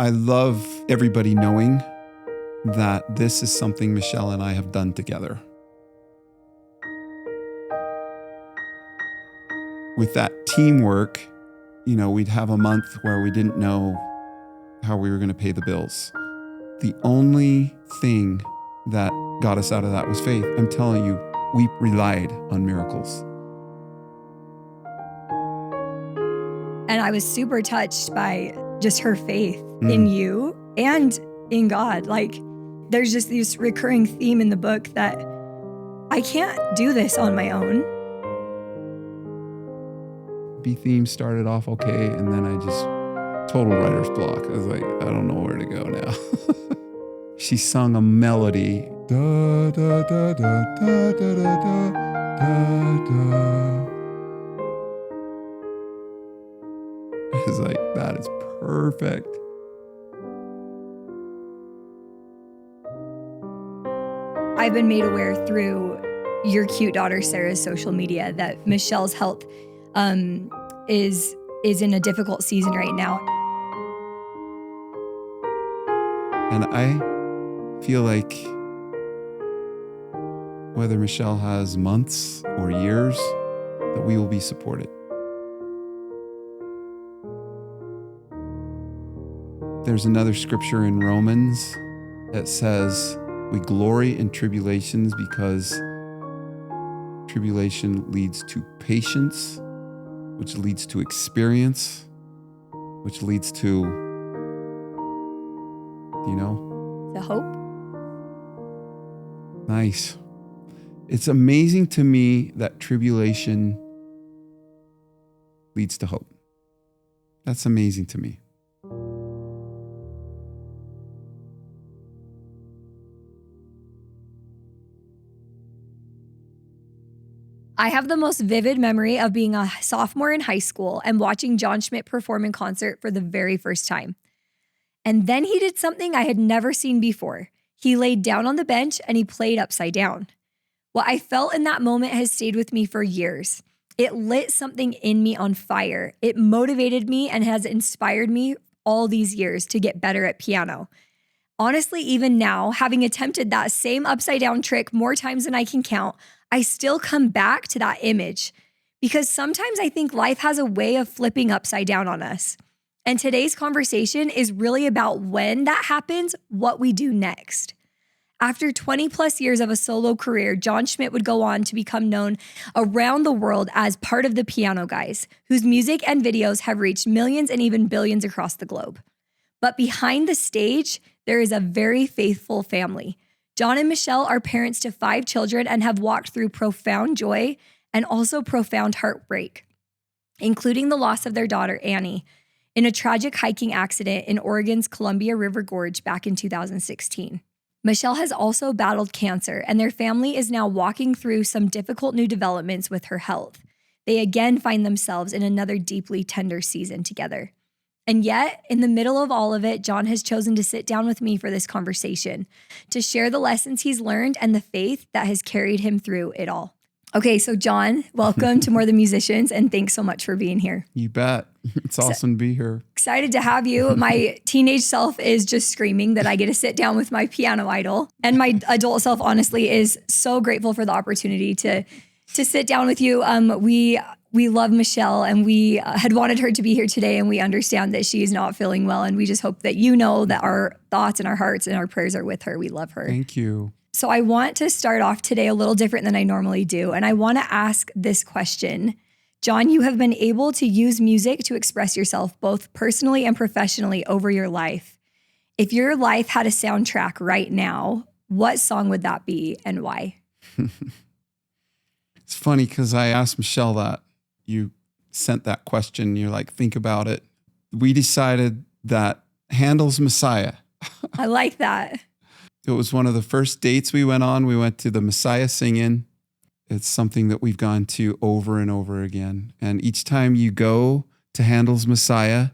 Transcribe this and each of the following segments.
I love everybody knowing that this is something Michelle and I have done together. With that teamwork, we'd have a month where we didn't know how we were going to pay the bills. The only thing that got us out of that was faith. I'm telling you, we relied on miracles. And I was super touched by just her faith in you and in God. Like, there's just this recurring theme in the book that I can't do this on my own. B theme started off okay, and then I just total writer's block. I was like, I don't know where to go now. She sung a melody. Da, da, da, da, da, da, da, da, da. I was like, that is perfect. I've been made aware through your cute daughter Sarah's social media that Michelle's health is in a difficult season right now. And I feel like whether Michelle has months or years, that we will be supported. There's another scripture in Romans that says, we glory in tribulations because tribulation leads to patience, which leads to experience, which leads to, The hope. Nice. It's amazing to me that tribulation leads to hope. That's amazing to me. I have the most vivid memory of being a sophomore in high school and watching Jon Schmidt perform in concert for the very first time. And then he did something I had never seen before. He laid down on the bench and he played upside down. What I felt in that moment has stayed with me for years. It lit something in me on fire. It motivated me and has inspired me all these years to get better at piano. Honestly, even now, having attempted that same upside down trick more times than I can count, I still come back to that image because sometimes I think life has a way of flipping upside down on us. And today's conversation is really about when that happens, what we do next. After 20 plus years of a solo career, Jon Schmidt would go on to become known around the world as part of the Piano Guys, whose music and videos have reached millions and even billions across the globe. But behind the stage, there is a very faithful family. Jon and Michelle are parents to 5 children and have walked through profound joy and also profound heartbreak, including the loss of their daughter, Annie, in a tragic hiking accident in Oregon's Columbia River Gorge back in 2016. Michelle has also battled cancer, and their family is now walking through some difficult new developments with her health. They again find themselves in another deeply tender season together. And yet, in the middle of all of it, Jon has chosen to sit down with me for this conversation, to share the lessons he's learned and the faith that has carried him through it all. Okay, so Jon, welcome to More Than Musicians, and thanks so much for being here. You bet. It's awesome to be here. Excited to have you. My teenage self is just screaming that I get to sit down with my piano idol. And my adult self, honestly, is so grateful for the opportunity to sit down with you. We love Michelle, and we had wanted her to be here today, and we understand that she is not feeling well. And we just hope that you know that our thoughts and our hearts and our prayers are with her. We love her. Thank you. So I want to start off today a little different than I normally do. And I want to ask this question. Jon, you have been able to use music to express yourself both personally and professionally over your life. If your life had a soundtrack right now, what song would that be and why? It's funny because I asked Michelle that. You sent that question. You're like, think about it. We decided that Handel's Messiah. I like that. It was one of the first dates we went on. We went to the Messiah Sing-In. It's something that we've gone to over and over again. And each time you go to Handel's Messiah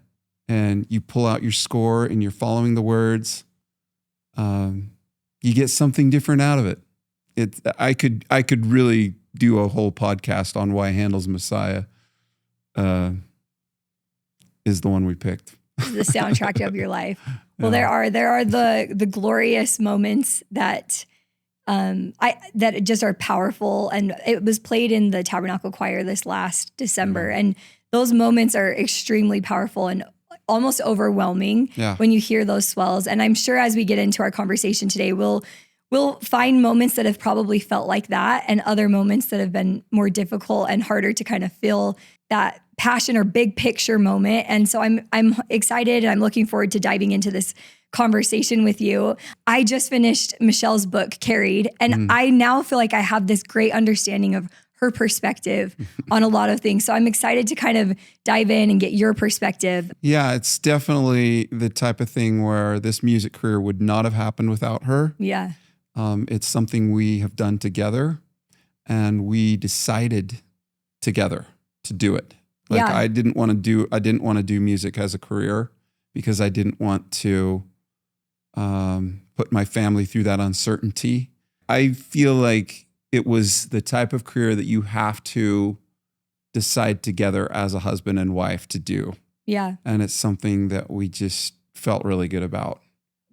and you pull out your score and you're following the words, you get something different out of it. I could really do a whole podcast on why Handel's Messiah is the one we picked. This is the soundtrack of your life. Well, there are the glorious moments that that just are powerful, and it was played in the Tabernacle Choir this last December, and those moments are extremely powerful and almost overwhelming when you hear those swells. And I'm sure as we get into our conversation today, we'll find moments that have probably felt like that, and other moments that have been more difficult and harder to kind of feel that passion or big picture moment. And so I'm excited, and I'm looking forward to diving into this conversation with you. I just finished Michelle's book, Carried, and I now feel like I have this great understanding of her perspective on a lot of things. So I'm excited to kind of dive in and get your perspective. Yeah, it's definitely the type of thing where this music career would not have happened without her. Yeah. It's something we have done together, and we decided together to do it. Like I didn't want to do music as a career because I didn't want to put my family through that uncertainty. I feel like it was the type of career that you have to decide together as a husband and wife to do. Yeah. And it's something that we just felt really good about.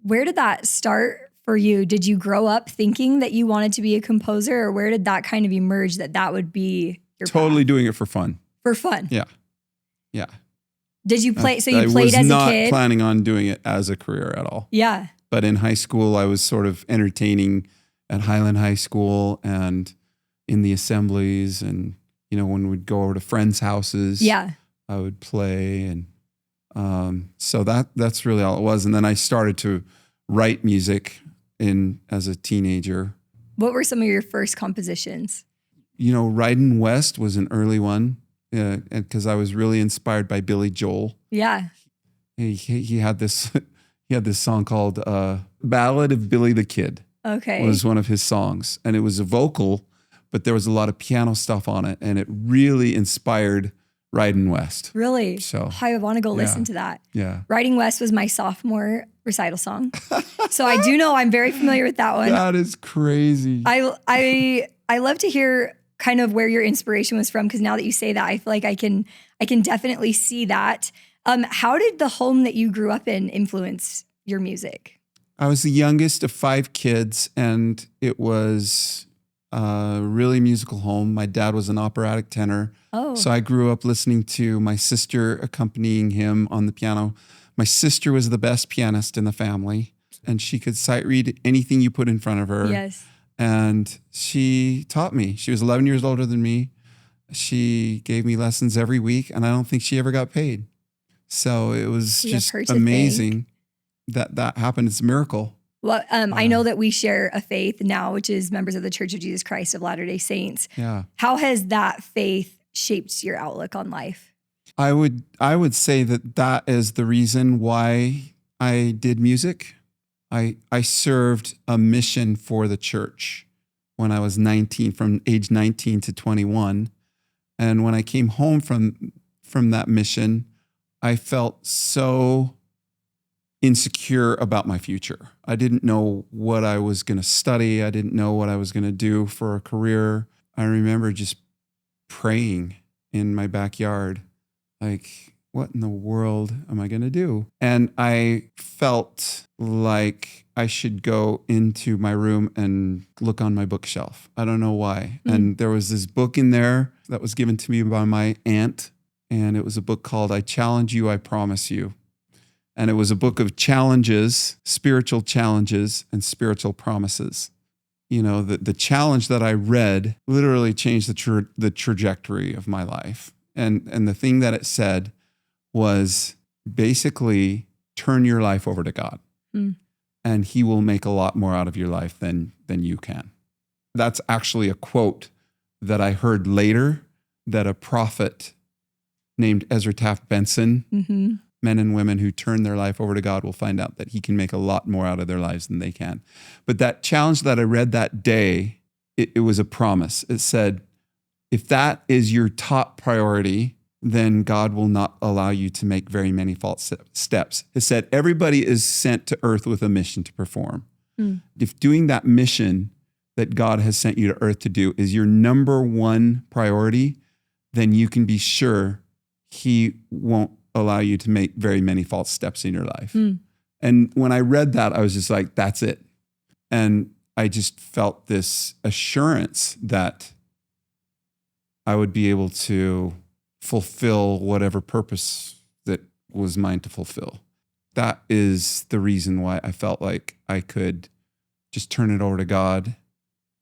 Where did that start for you? Did you grow up thinking that you wanted to be a composer, or where did that kind of emerge that would be your Totally path? Doing it for fun. For fun? Yeah. Yeah. Did you play? So you played as a kid? I was not planning on doing it as a career at all. Yeah. But in high school, I was sort of entertaining at Highland High School and in the assemblies, and when we'd go over to friends' houses, I would play, and so that's really all it was. And then I started to write music as a teenager. What were some of your first compositions? Riding West was an early one. Because I was really inspired by Billy Joel. Yeah. He had this song called Ballad of Billy the Kid. Okay. Was one of his songs. And it was a vocal, but there was a lot of piano stuff on it. And it really inspired Riding West. Really? So I want to go listen to that. Yeah. Riding West was my sophomore recital song. So I do know, I'm very familiar with that one. That is crazy. I love to hear kind of where your inspiration was from, because now that you say that, I feel like I can definitely see that. How did the home that you grew up in influence your music? I was the youngest of 5 kids, and it was a really musical home. My dad was an operatic tenor. Oh. So I grew up listening to my sister accompanying him on the piano. My sister was the best pianist in the family, and she could sight read anything you put in front of her. Yes. And she taught me. She was 11 years older than me. She gave me lessons every week, and I don't think she ever got paid. So it was just amazing that happened. It's a miracle. Well, I know that we share a faith now, which is members of the Church of Jesus Christ of Latter-day Saints. Yeah. How has that faith shaped your outlook on life? I would say that is the reason why I did music. I served a mission for the church when I was 19, from age 19 to 21. And when I came home from that mission, I felt so insecure about my future. I didn't know what I was going to study. I didn't know what I was going to do for a career. I remember just praying in my backyard, like, what in the world am I going to do? And I felt like I should go into my room and look on my bookshelf. I don't know why. And there was this book in there that was given to me by my aunt. And it was a book called I Challenge You, I Promise You. And it was a book of challenges, spiritual challenges, and spiritual promises. The challenge that I read literally changed the trajectory of my life. And the thing that it said was basically turn your life over to God, and he will make a lot more out of your life than you can. That's actually a quote that I heard later that a prophet named Ezra Taft Benson, men and women who turn their life over to God will find out that he can make a lot more out of their lives than they can. But that challenge that I read that day, it was a promise. It said, if that is your top priority, then God will not allow you to make very many false steps. It said, everybody is sent to earth with a mission to perform. If doing that mission that God has sent you to earth to do is your number one priority, then you can be sure he won't allow you to make very many false steps in your life. Mm. And when I read that, I was just like, that's it. And I just felt this assurance that I would be able to fulfill whatever purpose that was mine to fulfill. That is the reason why I felt like I could just turn it over to God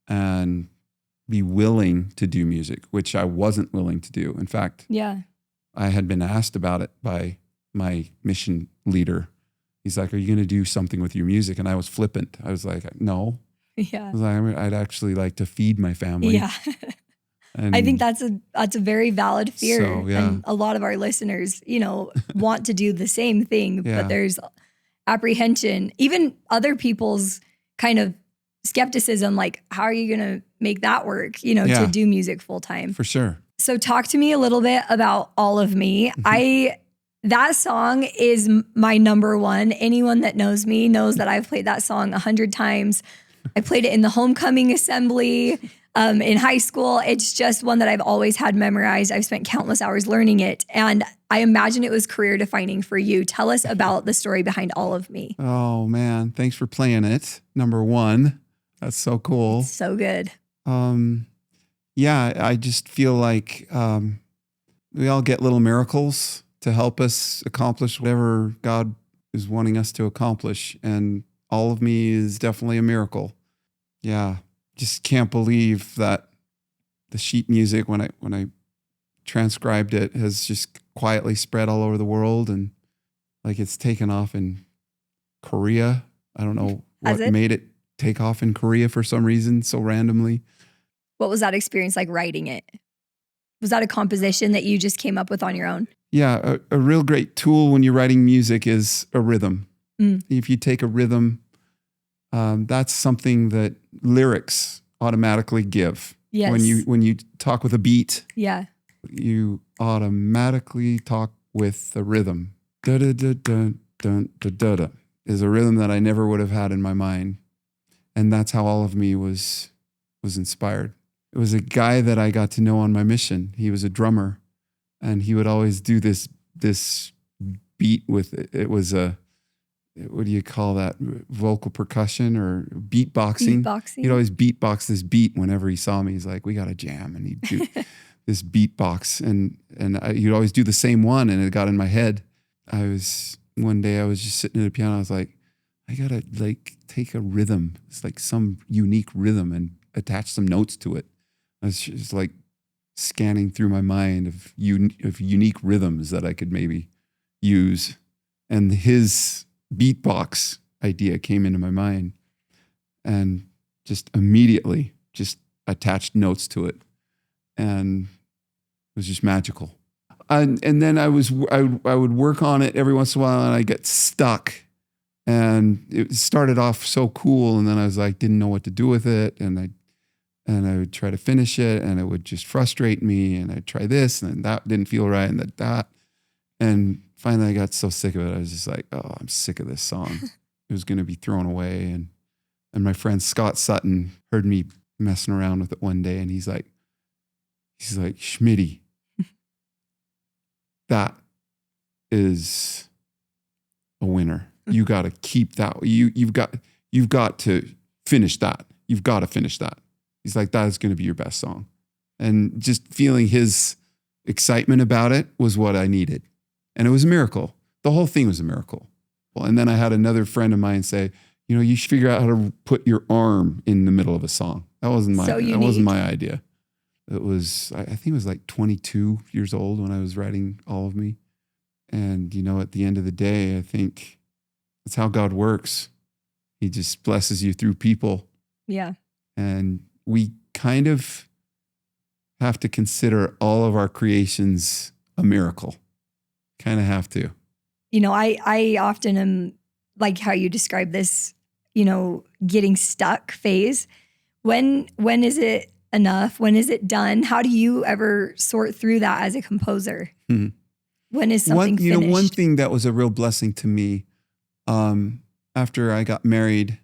and be willing to do music, which I wasn't willing to do. In fact, I had been asked about it by my mission leader. He's like, are you going to do something with your music? And I was flippant. I was like, no. Yeah. I was like, I'd actually like to feed my family. Yeah. And I think that's a very valid fear. So, yeah. And a lot of our listeners, want to do the same thing, Yeah. but there's apprehension, even other people's kind of skepticism, like, how are you going to make that work, to do music full time? For sure. So talk to me a little bit about All of Me. That song is my number one. Anyone that knows me knows that I've played that song 100 times. I played it in the homecoming assembly in high school. It's just one that I've always had memorized. I've spent countless hours learning it. And I imagine it was career defining for you. Tell us about the story behind All of Me. Oh, man. Thanks for playing it. Number one. That's so cool. It's so good. Yeah, I just feel like we all get little miracles to help us accomplish whatever God is wanting us to accomplish. And All of Me is definitely a miracle. Yeah, just can't believe that the sheet music, when I transcribed it, has just quietly spread all over the world. And like it's taken off in Korea. I don't know what made it take off in Korea for some reason, so randomly. What was that experience like writing it? Was that a composition that you just came up with on your own? Yeah, a real great tool when you're writing music is a rhythm. If you take a rhythm, that's something that lyrics automatically give. Yes. When you talk with a beat, you automatically talk with a rhythm. Da da da da da da da da is a rhythm that I never would have had in my mind, and that's how All of Me was inspired. It was a guy that I got to know on my mission. He was a drummer, and he would always do this beat with it. It was what do you call that? Vocal percussion or beatboxing? He'd always beatbox this beat whenever he saw me. He's like, we got to jam. And he'd do this beatbox. And he'd always do the same one. And it got in my head. One day I was just sitting at a piano. I was like, I got to take a rhythm. It's like some unique rhythm and attach some notes to it. I was just like scanning through my mind of unique rhythms that I could maybe use. And his beatbox idea came into my mind and just immediately just attached notes to it. And it was just magical. And then I would work on it every once in a while and I get stuck. And it started off so cool. And then I was like, didn't know what to do with it. And I would try to finish it and it would just frustrate me. And I'd try this and that didn't feel right and that. And finally I got so sick of it. I was just like, oh, I'm sick of this song. It was going to be thrown away. And my friend Scott Sutton heard me messing around with it one day. And he's like, Schmitty, that is a winner. You got to keep that. You've got to finish that. You've got to finish that. He's like, that is going to be your best song. And just feeling his excitement about it was what I needed. And it was a miracle. The whole thing was a miracle. And then I had another friend of mine say, you should figure out how to put your arm in the middle of a song. That wasn't my idea. It was, I think it was like 22 years old when I was writing All of Me. And, at the end of the day, I think that's how God works. He just blesses you through people. Yeah. And we kind of have to consider all of our creations a miracle. Kind of have to. I often am like how you describe this, getting stuck phase. When is it enough? When is it done? How do you ever sort through that as a composer? Mm-hmm. When is something finished? One thing that was a real blessing to me, after I got married,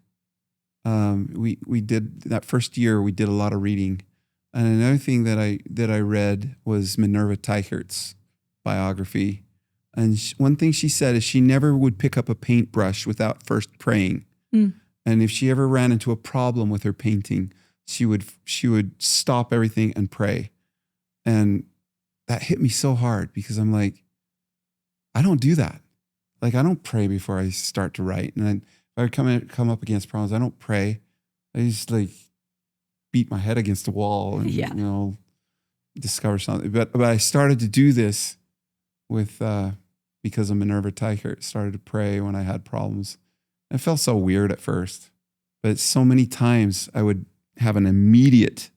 we did that first year, we did a lot of reading. And another thing that I read was Minerva Teichert's biography. And one thing she said is she never would pick up a paintbrush without first praying. Mm. And if she ever ran into a problem with her painting, she would stop everything and pray. And that hit me so hard because I'm like, I don't do that. Like, I don't pray before I start to write. And then if I come up against problems, I don't pray. I just like beat my head against the wall and, Yeah. you know, discover something. But I started to do this with, because of Minerva Teichert, started to pray when I had problems. It felt so weird at first, but so many times I would have an immediate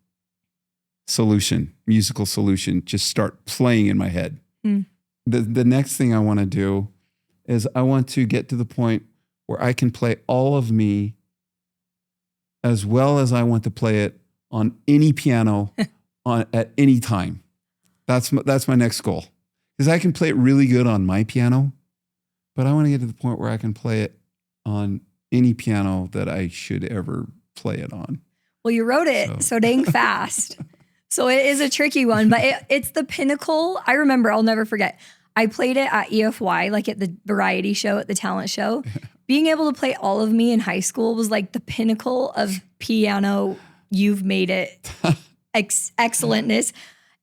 solution, musical solution, just start playing in my head. Mm. The next thing I want to do is I want to get to the point where I can play all of me as well as I want to play it on any piano at any time. That's my next goal. Because I can play it really good on my piano, but I want to get to the point where I can play it on any piano that I should ever play it on. Well, you wrote it so dang fast. So it is a tricky one, but it's the pinnacle. I remember, I'll never forget. I played it at EFY, like at the variety show, at the talent show. Being able to play All of Me in high school was like the pinnacle of piano. You've made it excellentness.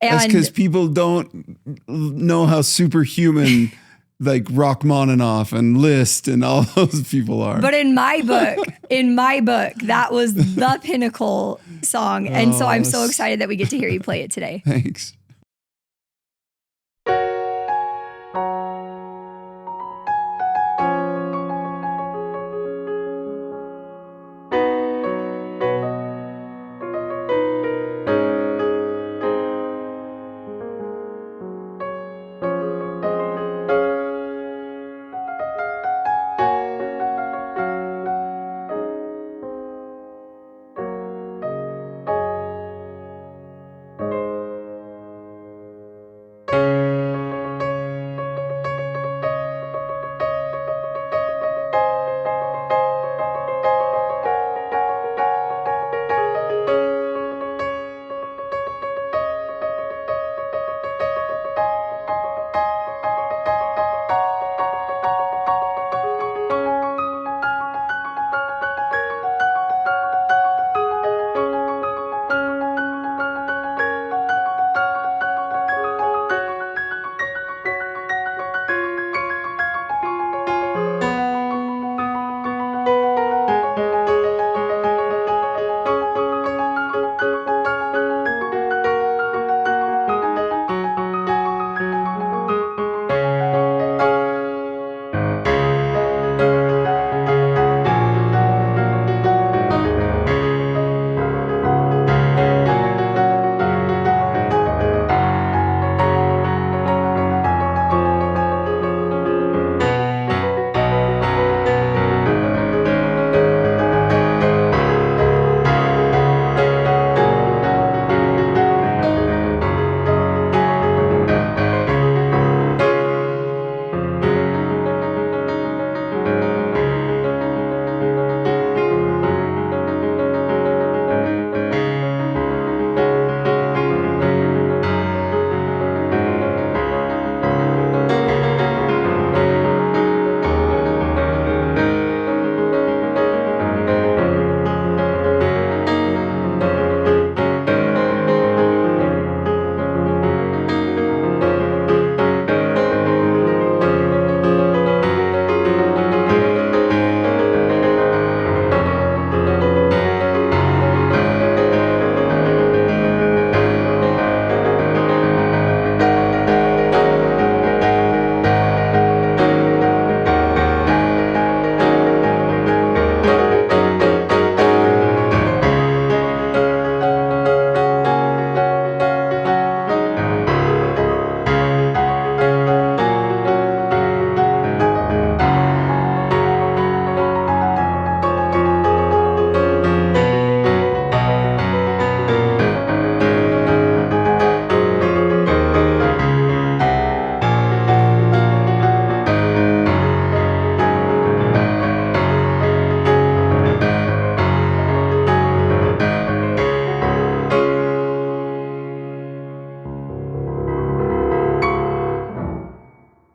And that's because people don't know how superhuman like Rachmaninoff and Liszt and all those people are. But in my book, that was the pinnacle song. And so I'm so excited that we get to hear you play it today. Thanks.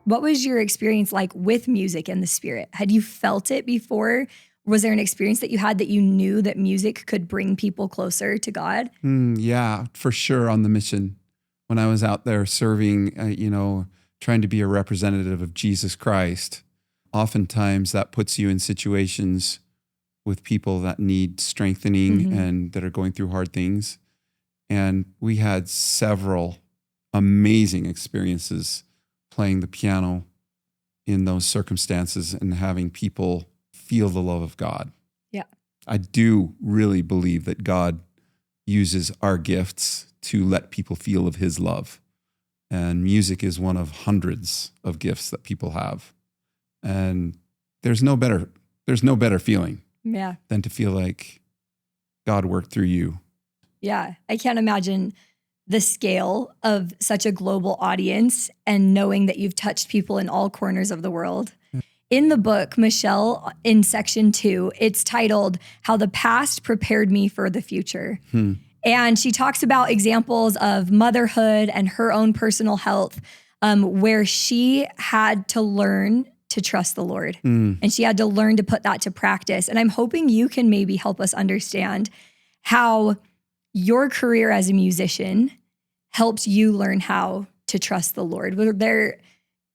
What was your experience like with music and the Spirit? Had you felt it before? Was there an experience that you had that you knew that music could bring people closer to God? Yeah, for sure on the mission. When I was out there serving, trying to be a representative of Jesus Christ, oftentimes that puts you in situations with people that need strengthening and that are going through hard things. And we had several amazing experiences playing the piano in those circumstances and having people feel the love of God. Yeah. I do really believe that God uses our gifts to let people feel of his love. And music is one of hundreds of gifts that people have. And there's no better feeling than to feel like God worked through you. Yeah. I can't imagine the scale of such a global audience and knowing that you've touched people in all corners of the world. In the book, Michelle, in section 2, it's titled How the Past Prepared Me for the Future. And she talks about examples of motherhood and her own personal health, where she had to learn to trust the Lord. And she had to learn to put that to practice. And I'm hoping you can maybe help us understand how your career as a musician helped you learn how to trust the Lord. Were there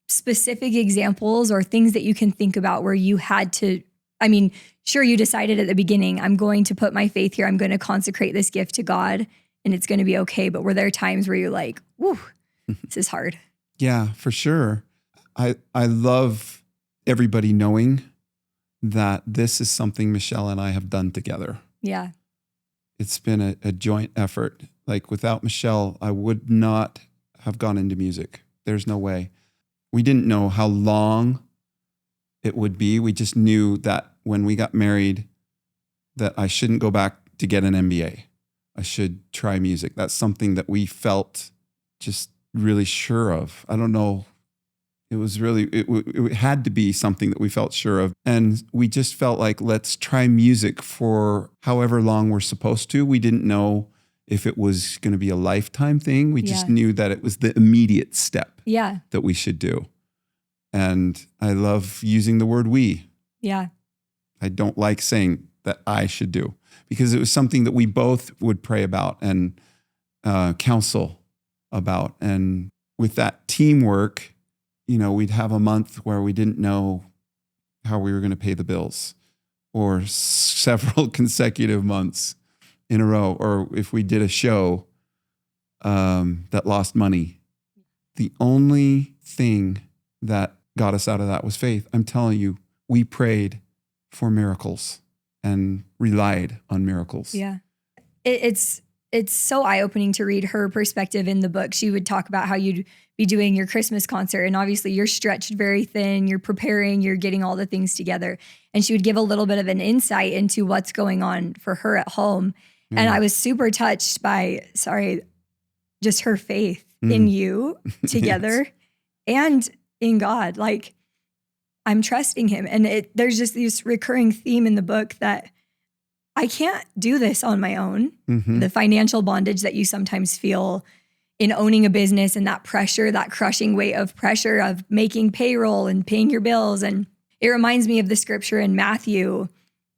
specific examples or things that you can think about where you had to, sure, you decided at the beginning, I'm going to put my faith here. I'm going to consecrate this gift to God and it's going to be okay. But were there times where you're like, whew, this is hard? Yeah, for sure. I love everybody knowing that this is something Michelle and I have done together. Yeah. It's been a joint effort. Like without Michelle, I would not have gone into music. There's no way. We didn't know how long it would be. We just knew that when we got married, that I shouldn't go back to get an MBA. I should try music. That's something that we felt just really sure of. I don't know. It had to be something that we felt sure of. And we just felt like, let's try music for however long we're supposed to. We didn't know if it was going to be a lifetime thing. We just knew that it was the immediate step that we should do. And I love using the word we. Yeah. I don't like saying that I should do, because it was something that we both would pray about and counsel about. And with that teamwork, we'd have a month where we didn't know how we were going to pay the bills, or several consecutive months in a row. Or if we did a show that lost money, the only thing that got us out of that was faith. I'm telling you, we prayed for miracles and relied on miracles. Yeah. It's so eye-opening to read her perspective in the book. She would talk about how you'd be doing your Christmas concert, and obviously you're stretched very thin, you're preparing, you're getting all the things together. And she would give a little bit of an insight into what's going on for her at home. Yeah. And I was super touched by, just her faith in you together and in God. Like, I'm trusting him. And there's just this recurring theme in the book that I can't do this on my own. The financial bondage that you sometimes feel in owning a business, and that pressure, that crushing weight of pressure of making payroll and paying your bills. And it reminds me of the scripture in Matthew,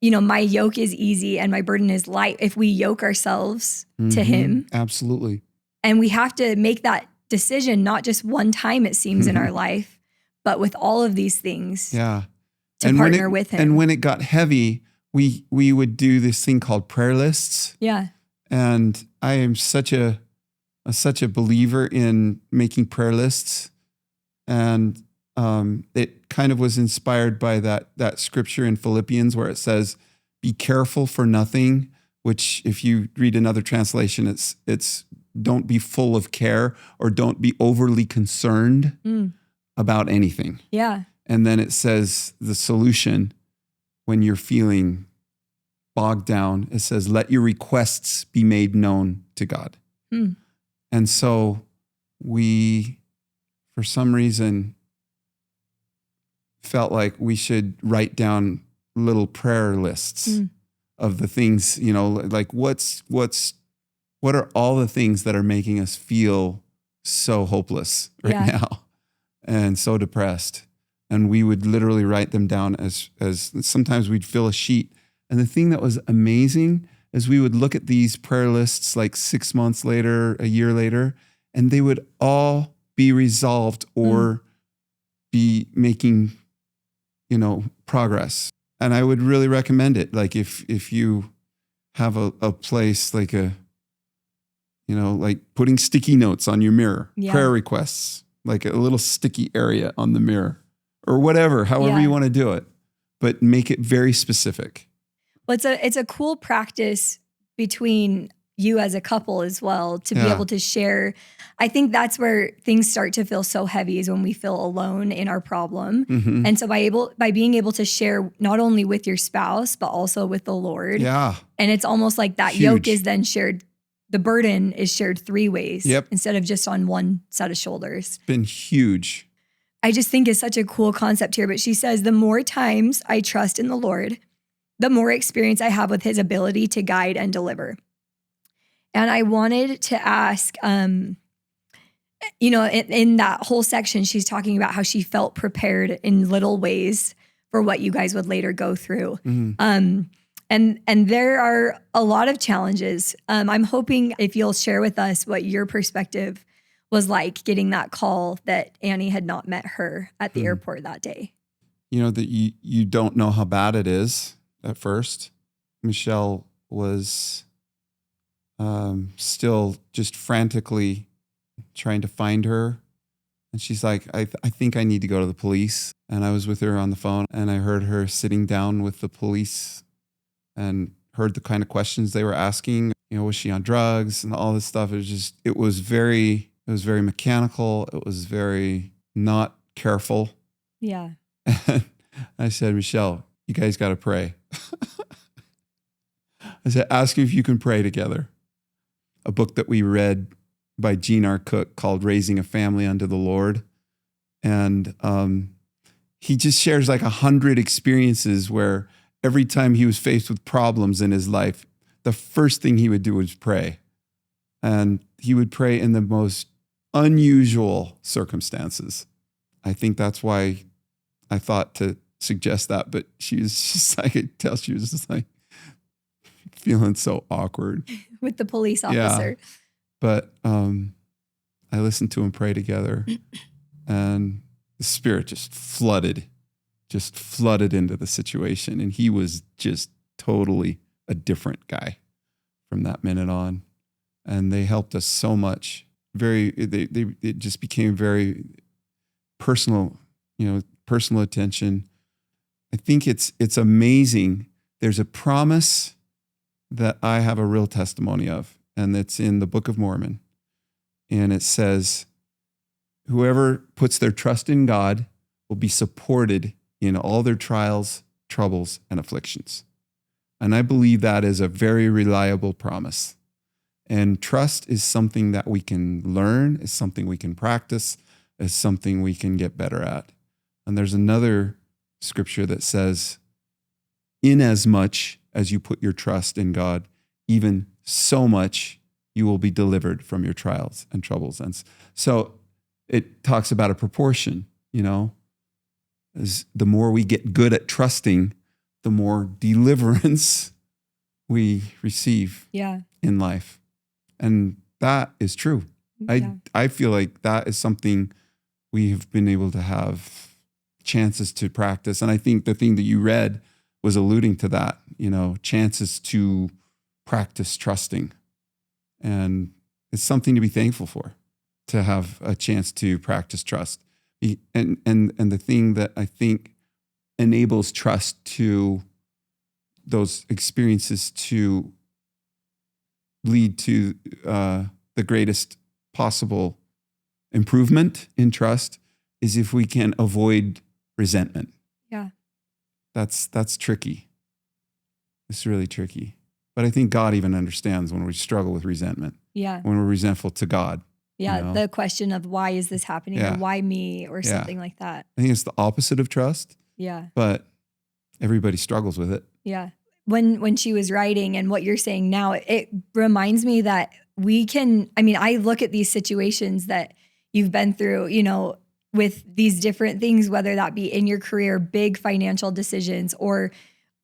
my yoke is easy and my burden is light. If we yoke ourselves to him. Absolutely. And we have to make that decision, not just one time it seems in our life, but with all of these things to partner with him. And when it got heavy, we would do this thing called prayer lists. Yeah. And I am such a believer in making prayer lists. And it kind of was inspired by that scripture in Philippians where it says, be careful for nothing, which if you read another translation, it's don't be full of care, or don't be overly concerned about anything. Yeah. And then it says the solution when you're feeling bogged down, it says, let your requests be made known to God. And so we, for some reason, felt like we should write down little prayer lists of the things, like what are all the things that are making us feel so hopeless right now? and so depressed. And we would literally write them down as sometimes we'd fill a sheet. And the thing that was amazing is we would look at these prayer lists like 6 months later, a year later, and they would all be resolved or be making, progress. And I would really recommend it. Like if you have a place like like putting sticky notes on your mirror, prayer requests, like a little sticky area on the mirror or whatever, however you want to do it, but make it very specific. Well, it's a cool practice between you as a couple as well to be able to share. I think that's where things start to feel so heavy is when we feel alone in our problem. Mm-hmm. And so by being able to share not only with your spouse, but also with the Lord. Yeah. And it's almost like that yoke is then shared. The burden is shared 3 ways instead of just on one set of shoulders. It's been huge. I just think it's such a cool concept here. But she says, the more times I trust in the Lord, the more experience I have with his ability to guide and deliver. And I wanted to ask, in that whole section, she's talking about how she felt prepared in little ways for what you guys would later go through. Mm-hmm. And there are a lot of challenges. I'm hoping if you'll share with us what your perspective was like getting that call that Annie had not met her at the airport that day. That you don't know how bad it is at first. Michelle was still just frantically trying to find her. And she's like, I think I need to go to the police. And I was with her on the phone and I heard her sitting down with the police and heard the kind of questions they were asking. Was she on drugs and all this stuff? It was very mechanical. It was very not careful. Yeah. And I said, Michelle, you guys got to pray. I said, ask him if you can pray together. A book that we read by Gene R. Cook called Raising a Family Unto the Lord. And he just shares like 100 experiences where every time he was faced with problems in his life, the first thing he would do was pray. And he would pray in the most unusual circumstances. I think that's why I thought to suggest that, but she was just, I could tell she was just like feeling so awkward. With the police officer. Yeah. But I listened to him pray together and the Spirit just flooded into the situation. And he was just totally a different guy from that minute on. And they helped us so much. It just became very personal, personal attention. I think it's amazing. There's a promise that I have a real testimony of, and it's in the Book of Mormon. And it says, whoever puts their trust in God will be supported in all their trials, troubles, and afflictions. And I believe that is a very reliable promise. And trust is something that we can learn, is something we can practice, is something we can get better at. And there's another scripture that says, inasmuch as you put your trust in God, even so much you will be delivered from your trials and troubles. And so it talks about a proportion, as the more we get good at trusting, the more deliverance we receive in life. And that is true. Yeah. I feel like that is something we have been able to have chances to practice. And I think the thing that you read was alluding to that, chances to practice trusting. And it's something to be thankful for, to have a chance to practice trust. And the thing that I think enables trust to those experiences to lead to the greatest possible improvement in trust is if we can avoid resentment. Yeah. That's tricky. It's really tricky. But I think God even understands when we struggle with resentment. Yeah. When we're resentful to God. Yeah. The question of why is this happening or why me or something like that. I think it's the opposite of trust. Yeah. But everybody struggles with it. Yeah. When she was writing and what you're saying now, it reminds me that we can, I look at these situations that you've been through, with these different things, whether that be in your career, big financial decisions, or,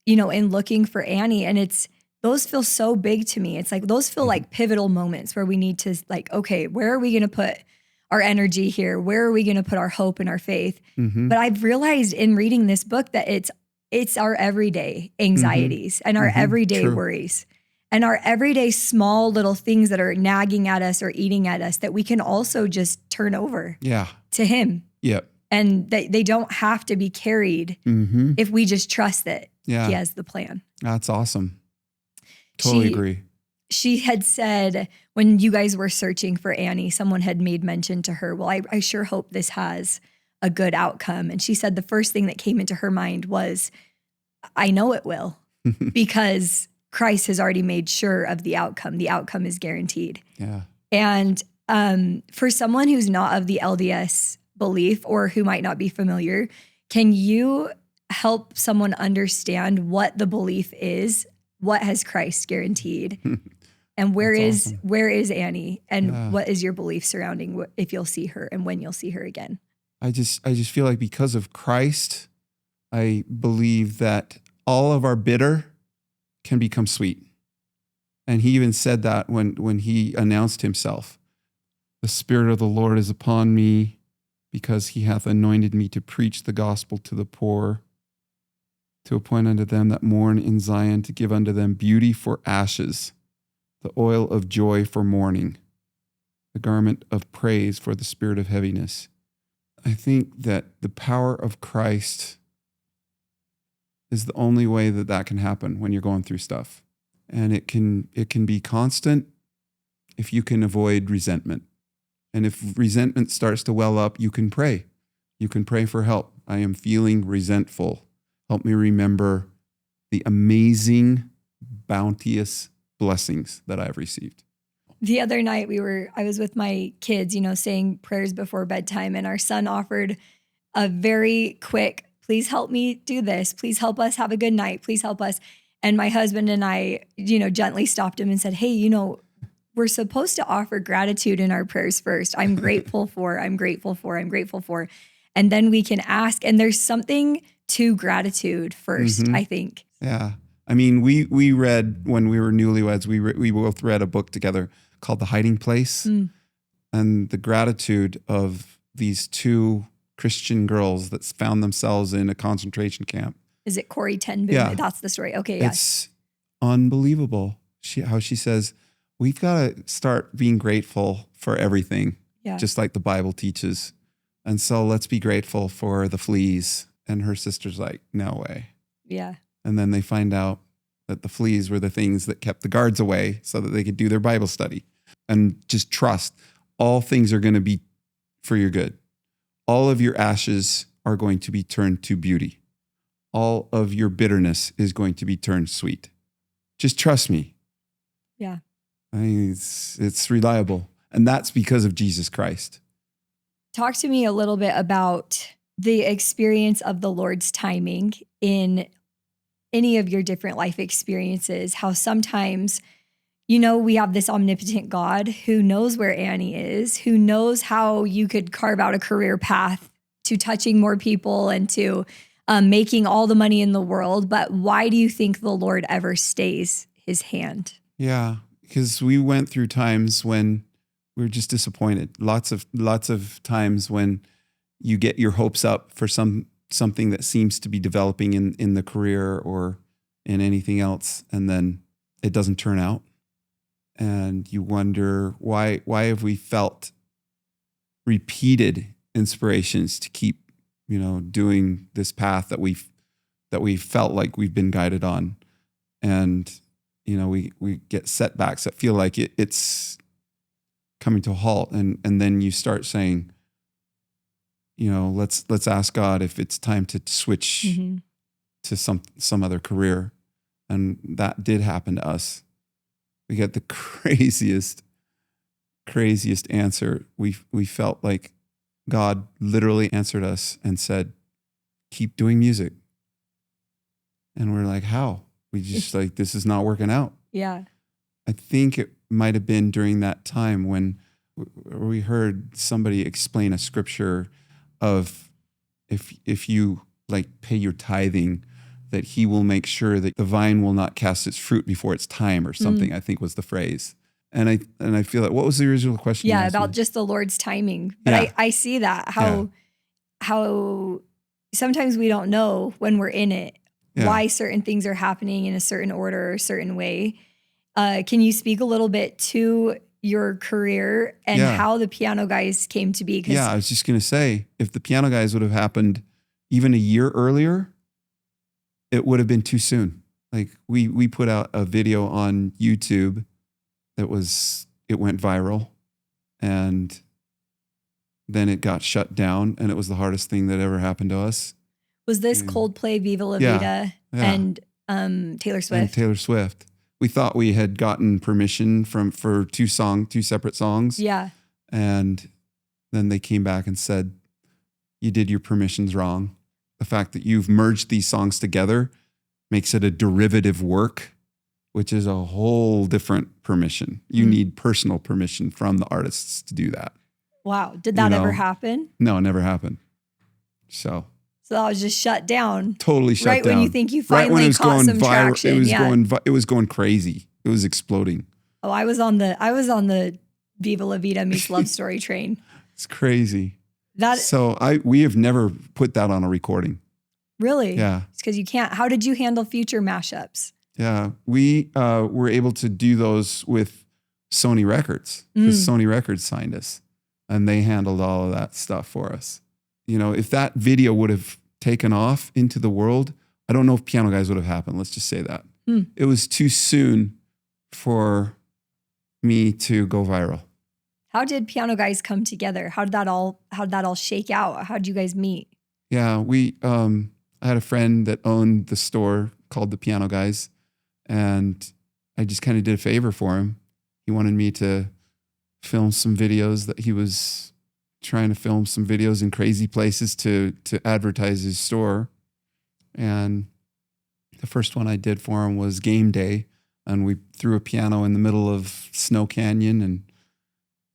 in looking for Annie. And those feel so big to me. It's like, those feel like pivotal moments where we need to like, okay, where are we going to put our energy here? Where are we going to put our hope and our faith? But I've realized in reading this book that it's our everyday anxieties and our everyday worries and our everyday small little things that are nagging at us or eating at us that we can also just turn over to him. Yep. And they don't have to be carried if we just trust that he has the plan. That's awesome. Totally agree. She had said when you guys were searching for Annie, someone had made mention to her, well, I sure hope this has a good outcome. And she said the first thing that came into her mind was, I know it will, because Christ has already made sure of the outcome. The outcome is guaranteed. Yeah. And for someone who's not of the LDS belief or who might not be familiar, can you help someone understand what the belief is? What has Christ guaranteed? And where is Annie? And what is your belief surrounding if you'll see her and when you'll see her again? I just feel like because of Christ, I believe that all of our bitter can become sweet. And he even said that when he announced himself. The Spirit of the Lord is upon me because he hath anointed me to preach the gospel to the poor, to appoint unto them that mourn in Zion, to give unto them beauty for ashes, the oil of joy for mourning, the garment of praise for the spirit of heaviness. I think that the power of Christ is the only way that can happen when you're going through stuff. And it can be constant if you can avoid resentment. And if resentment starts to well up, you can pray. You can pray for help. I am feeling resentful. Help me remember the amazing, bounteous blessings that I've received. The other night I was with my kids, saying prayers before bedtime, and our son offered a very quick, please help me do this. Please help us have a good night. Please help us. And my husband and I, gently stopped him and said, hey, we're supposed to offer gratitude in our prayers first. I'm grateful for, I'm grateful for, I'm grateful for. And then we can ask, and there's something to gratitude first, I think. Yeah. I mean, we read when we were newlyweds, we both read a book together called The Hiding Place. And the gratitude of these two Christian girls that found themselves in a concentration camp. Is it Corrie ten Boom? Yeah. That's the story. Okay, yes. It's unbelievable how she says, we've got to start being grateful for everything, just like the Bible teaches. And so let's be grateful for the fleas. And her sister's like, no way. Yeah. And then they find out that the fleas were the things that kept the guards away so that they could do their Bible study. And just trust, all things are going to be for your good. All of your ashes are going to be turned to beauty. All of your bitterness is going to be turned sweet. Just trust me. Yeah. I mean, it's reliable. And that's because of Jesus Christ. Talk to me a little bit about the experience of the Lord's timing in any of your different life experiences, how sometimes, we have this omnipotent God who knows where Annie is, who knows how you could carve out a career path to touching more people and to making all the money in the world. But why do you think the Lord ever stays his hand? Yeah, because we went through times when we were just disappointed. Lots of times when you get your hopes up for something that seems to be developing in the career or in anything else, and then it doesn't turn out. And you wonder why have we felt repeated inspirations to keep, doing this path that we felt like we've been guided on. And, we get setbacks that feel like it's coming to a halt. And then you start saying, let's ask God if it's time to switch to some other career. And that did happen to us. We got the craziest answer. We felt like God literally answered us and said, keep doing music. And we're like, how? We just like, this is not working out. Yeah. I think it might have been during that time when we heard somebody explain a scripture of if you like pay your tithing, that he will make sure that the vine will not cast its fruit before its time or something, I think was the phrase. And I feel like, what was the original question? Yeah, about just the Lord's timing. But I see that how sometimes we don't know when we're in it, why certain things are happening in a certain order or a certain way. Can you speak a little bit to your career and how the Piano Guys came to be? Yeah, I was just going to say, if the Piano Guys would have happened even a year earlier, it would have been too soon. Like we put out a video on YouTube it went viral, and then it got shut down, and it was the hardest thing that ever happened to us. Was this Coldplay, Viva La Vida, and Taylor Swift? And Taylor Swift. We thought we had gotten permission for two separate songs. Yeah. And then they came back and said, you did your permissions wrong. The fact that you've merged these songs together makes it a derivative work, which is a whole different permission. You need personal permission from the artists to do that. Wow. Did that ever happen? No, it never happened. So that was just shut down. Totally shut down. Right when you think you finally caught some traction. It was going crazy. It was exploding. Oh, I was on the Viva La Vida meets Love Story train. It's crazy. We have never put that on a recording. Really? Yeah. It's because you can't. How did you handle future mashups? Yeah, we were able to do those with Sony Records because Sony Records signed us, and they handled all of that stuff for us. You know, if that video would have taken off into the world, I don't know if Piano Guys would have happened. Let's just say that. It was too soon for me to go viral. How did Piano Guys come together? How did that all shake out? How did you guys meet? Yeah, I had a friend that owned the store called the Piano Guys, and I just kind of did a favor for him. He wanted me to film some videos that he was trying to film some videos in crazy places to advertise his store. And the first one I did for him was Game Day, and we threw a piano in the middle of Snow Canyon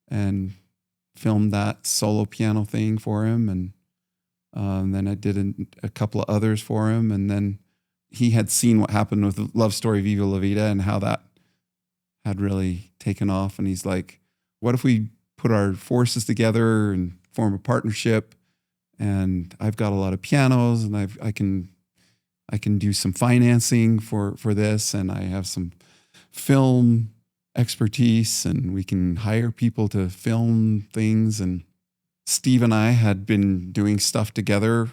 and filmed that solo piano thing for him. And then I did a couple of others for him, and then he had seen what happened with Love Story Viva La Vida and how that had really taken off. And he's like, what if we put our forces together and form a partnership? And I've got a lot of pianos, and I can do some financing for this, and I have some film expertise, and we can hire people to film things. And Steve and I had been doing stuff together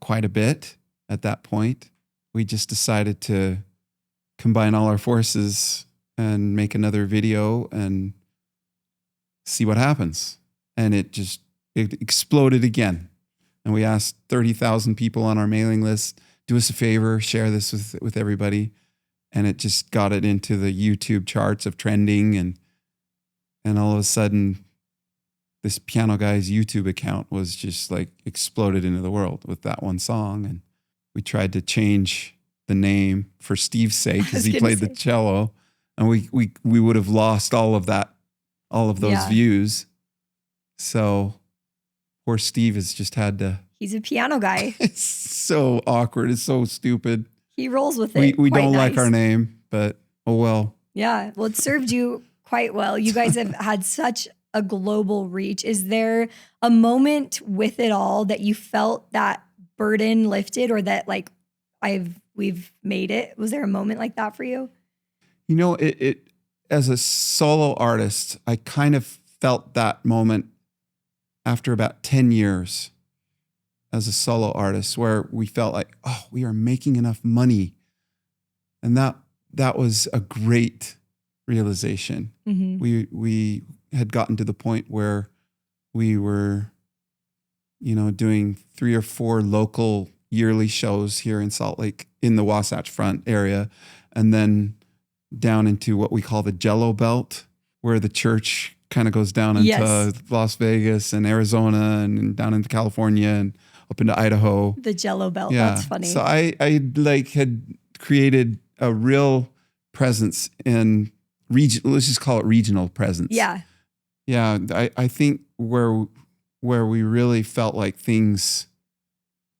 quite a bit at that point. We just decided to combine all our forces and make another video and see what happens. And it exploded again. And we asked 30,000 people on our mailing list, do us a favor, share this with everybody. And it just got it into the YouTube charts of trending. And all of a sudden, this Piano Guys YouTube account was just like exploded into the world with that one song. And we tried to change the name for Steve's sake because he played the cello, and we would have lost all of those views. So poor Steve has just had to. He's a piano guy. It's so awkward. It's so stupid. He rolls with it. We don't like our name, but oh well. Yeah, well, it served you quite well. You guys have had such a global reach. Is there a moment with it all that you felt that burden lifted, or that like we've made it? Was there a moment like that for you? You know, it as a solo artist, I kind of felt that moment after about 10 years as a solo artist, where we felt like, oh, we are making enough money. And that was a great realization. Mm-hmm. We had gotten to the point where we were, doing 3 or 4 local yearly shows here in Salt Lake in the Wasatch Front area, and then down into what we call the Jello Belt, where the church kind of goes down into Las Vegas and Arizona and down into California and up into Idaho. The Jello Belt, that's funny. So I had created a real presence in region. Let's just call it regional presence. Yeah. Yeah, I think where where we really felt like things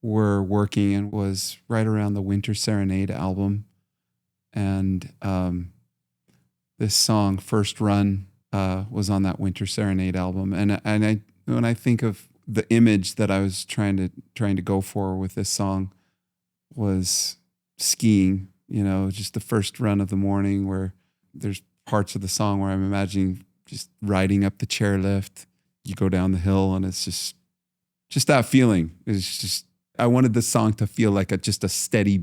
were working and was right around the Winter Serenade album. And this song, First Run, was on that Winter Serenade album. And when I think of the image that I was trying to go for with this song was skiing, just the first run of the morning, where there's parts of the song where I'm imagining just riding up the chairlift. You go down the hill and it's just that feeling. It's just, I wanted the song to feel like just a steady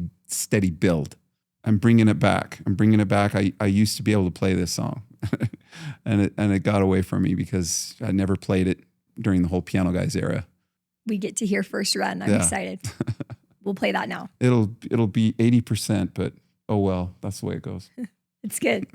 build. I'm bringing it back. I used to be able to play this song and it got away from me because I never played it during the whole Piano Guys era. We get to hear First Run. I'm excited. We'll play that now. It'll be 80%, but oh well, that's the way it goes. It's good.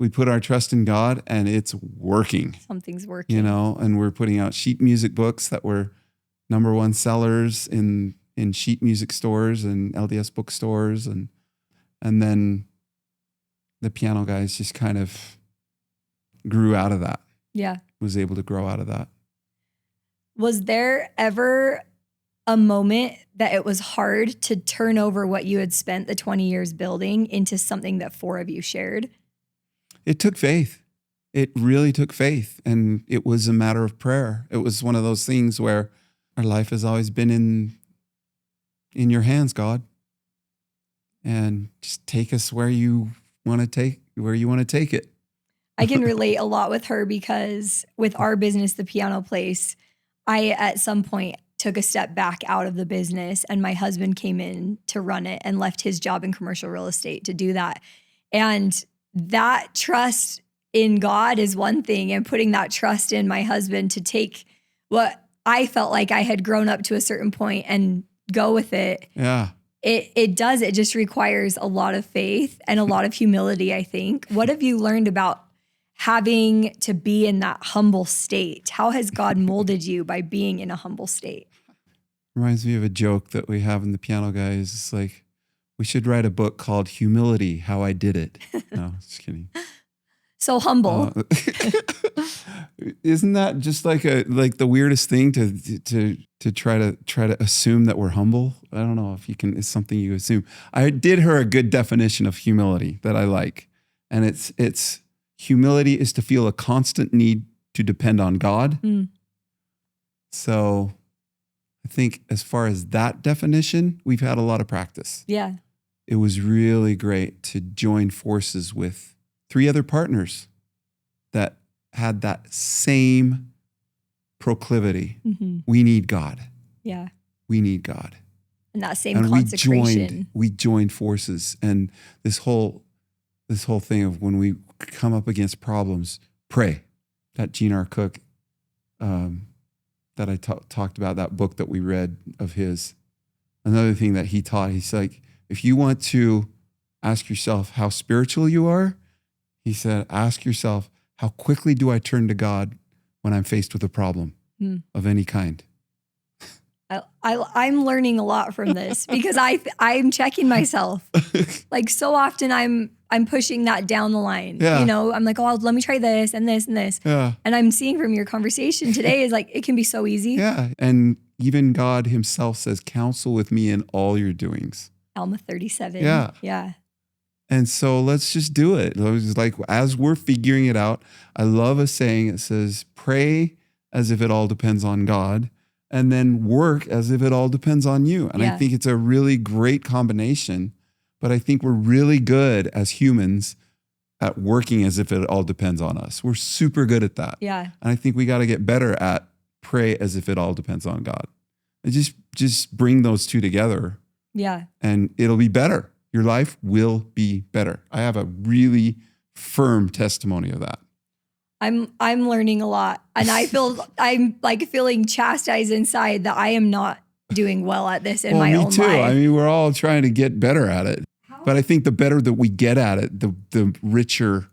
we put our trust in God and it's working. Something's working. And we're putting out sheet music books that we're #1 sellers in sheet music stores and LDS bookstores. And then the piano guys just kind of grew out of that. Yeah. Was able to grow out of that. Was there ever a moment that it was hard to turn over what you had spent the 20 years building into something that 4 of you shared? It took faith. It really took faith. And it was a matter of prayer. It was one of those things where our life has always been in your hands, God. And just take us where you want to take it. I can relate a lot with her because with our business, the piano place, I at some point took a step back out of the business and my husband came in to run it and left his job in commercial real estate to do that. And that trust in God is one thing, and putting that trust in my husband to take what I felt like I had grown up to a certain point and go with it. Yeah. It does. It just requires a lot of faith and a lot of humility, I think. What have you learned about having to be in that humble state? How has God molded you by being in a humble state? Reminds me of a joke that we have in the piano guys. It's like, we should write a book called Humility, How I Did It. No, just kidding. So humble. Isn't that just like the weirdest thing to try to assume that we're humble? I don't know if you can. It's something you assume. I did hear a good definition of humility that I like, and it's humility is to feel a constant need to depend on God. Mm. So I think as far as that definition, we've had a lot of practice. Yeah. It was really great to join forces with 3 other partners that had that same proclivity. Mm-hmm. We need God. Yeah. We need God. And that same And consecration. we joined forces. And this whole thing of when we come up against problems, pray. That Gene R. Cook that I talked about, that book that we read of his, another thing that he taught, he's like, if you want to ask yourself how spiritual you are, he said, ask yourself, how quickly do I turn to God when I'm faced with a problem of any kind? I'm learning a lot from this because I'm checking myself. Like so often I'm pushing that down the line. Yeah. You know, I'm like, oh, let me try this and this and this. Yeah. And I'm seeing from your conversation today is like, it can be so easy. Yeah. And even God himself says, counsel with me in all your doings. Alma 37. Yeah. Yeah. And so let's just do it. It's like, as we're figuring it out, I love a saying. It says, pray as if it all depends on God, and then work as if it all depends on you. And I think it's a really great combination, but I think we're really good as humans at working as if it all depends on us. We're super good at that. Yeah. And I think we got to get better at pray as if it all depends on God. And just bring those two together. Yeah. And it'll be better. Your life will be better. I have a really firm testimony of that. I'm learning a lot, and I'm like feeling chastised inside that I am not doing well at this in my own life. Me too. I mean, we're all trying to get better at it. But I think the better that we get at it, the richer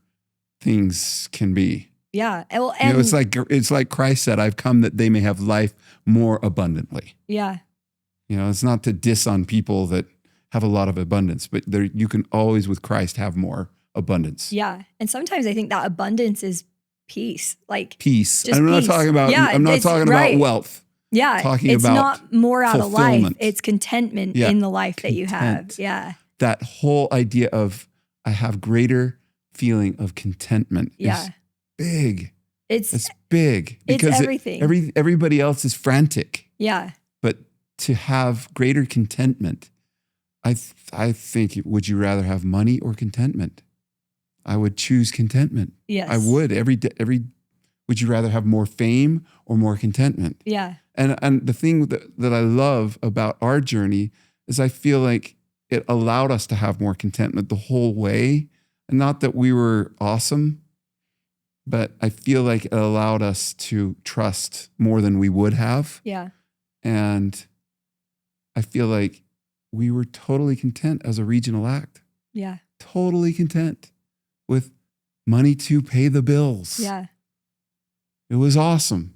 things can be. Yeah. Well, and it's like Christ said, I've come that they may have life more abundantly. Yeah. It's not to diss on people that have a lot of abundance, but you can always with Christ have more abundance. Yeah. And sometimes I think that abundance is peace. Like peace. I'm not talking about about wealth. Yeah. It's not more out of life. It's contentment in the life that you have. Yeah. That whole idea of I have greater feeling of contentment is big. It's big because it's everything. Everybody else is frantic. Yeah. But to have greater contentment, I think, would you rather have money or contentment? I would choose contentment. Yes. I would. Would you rather have more fame or more contentment? Yeah. And the thing that I love about our journey is I feel like it allowed us to have more contentment the whole way. And not that we were awesome, but I feel like it allowed us to trust more than we would have. Yeah. And I feel like we were totally content as a regional act. Yeah. Totally content with money to pay the bills. Yeah. It was awesome.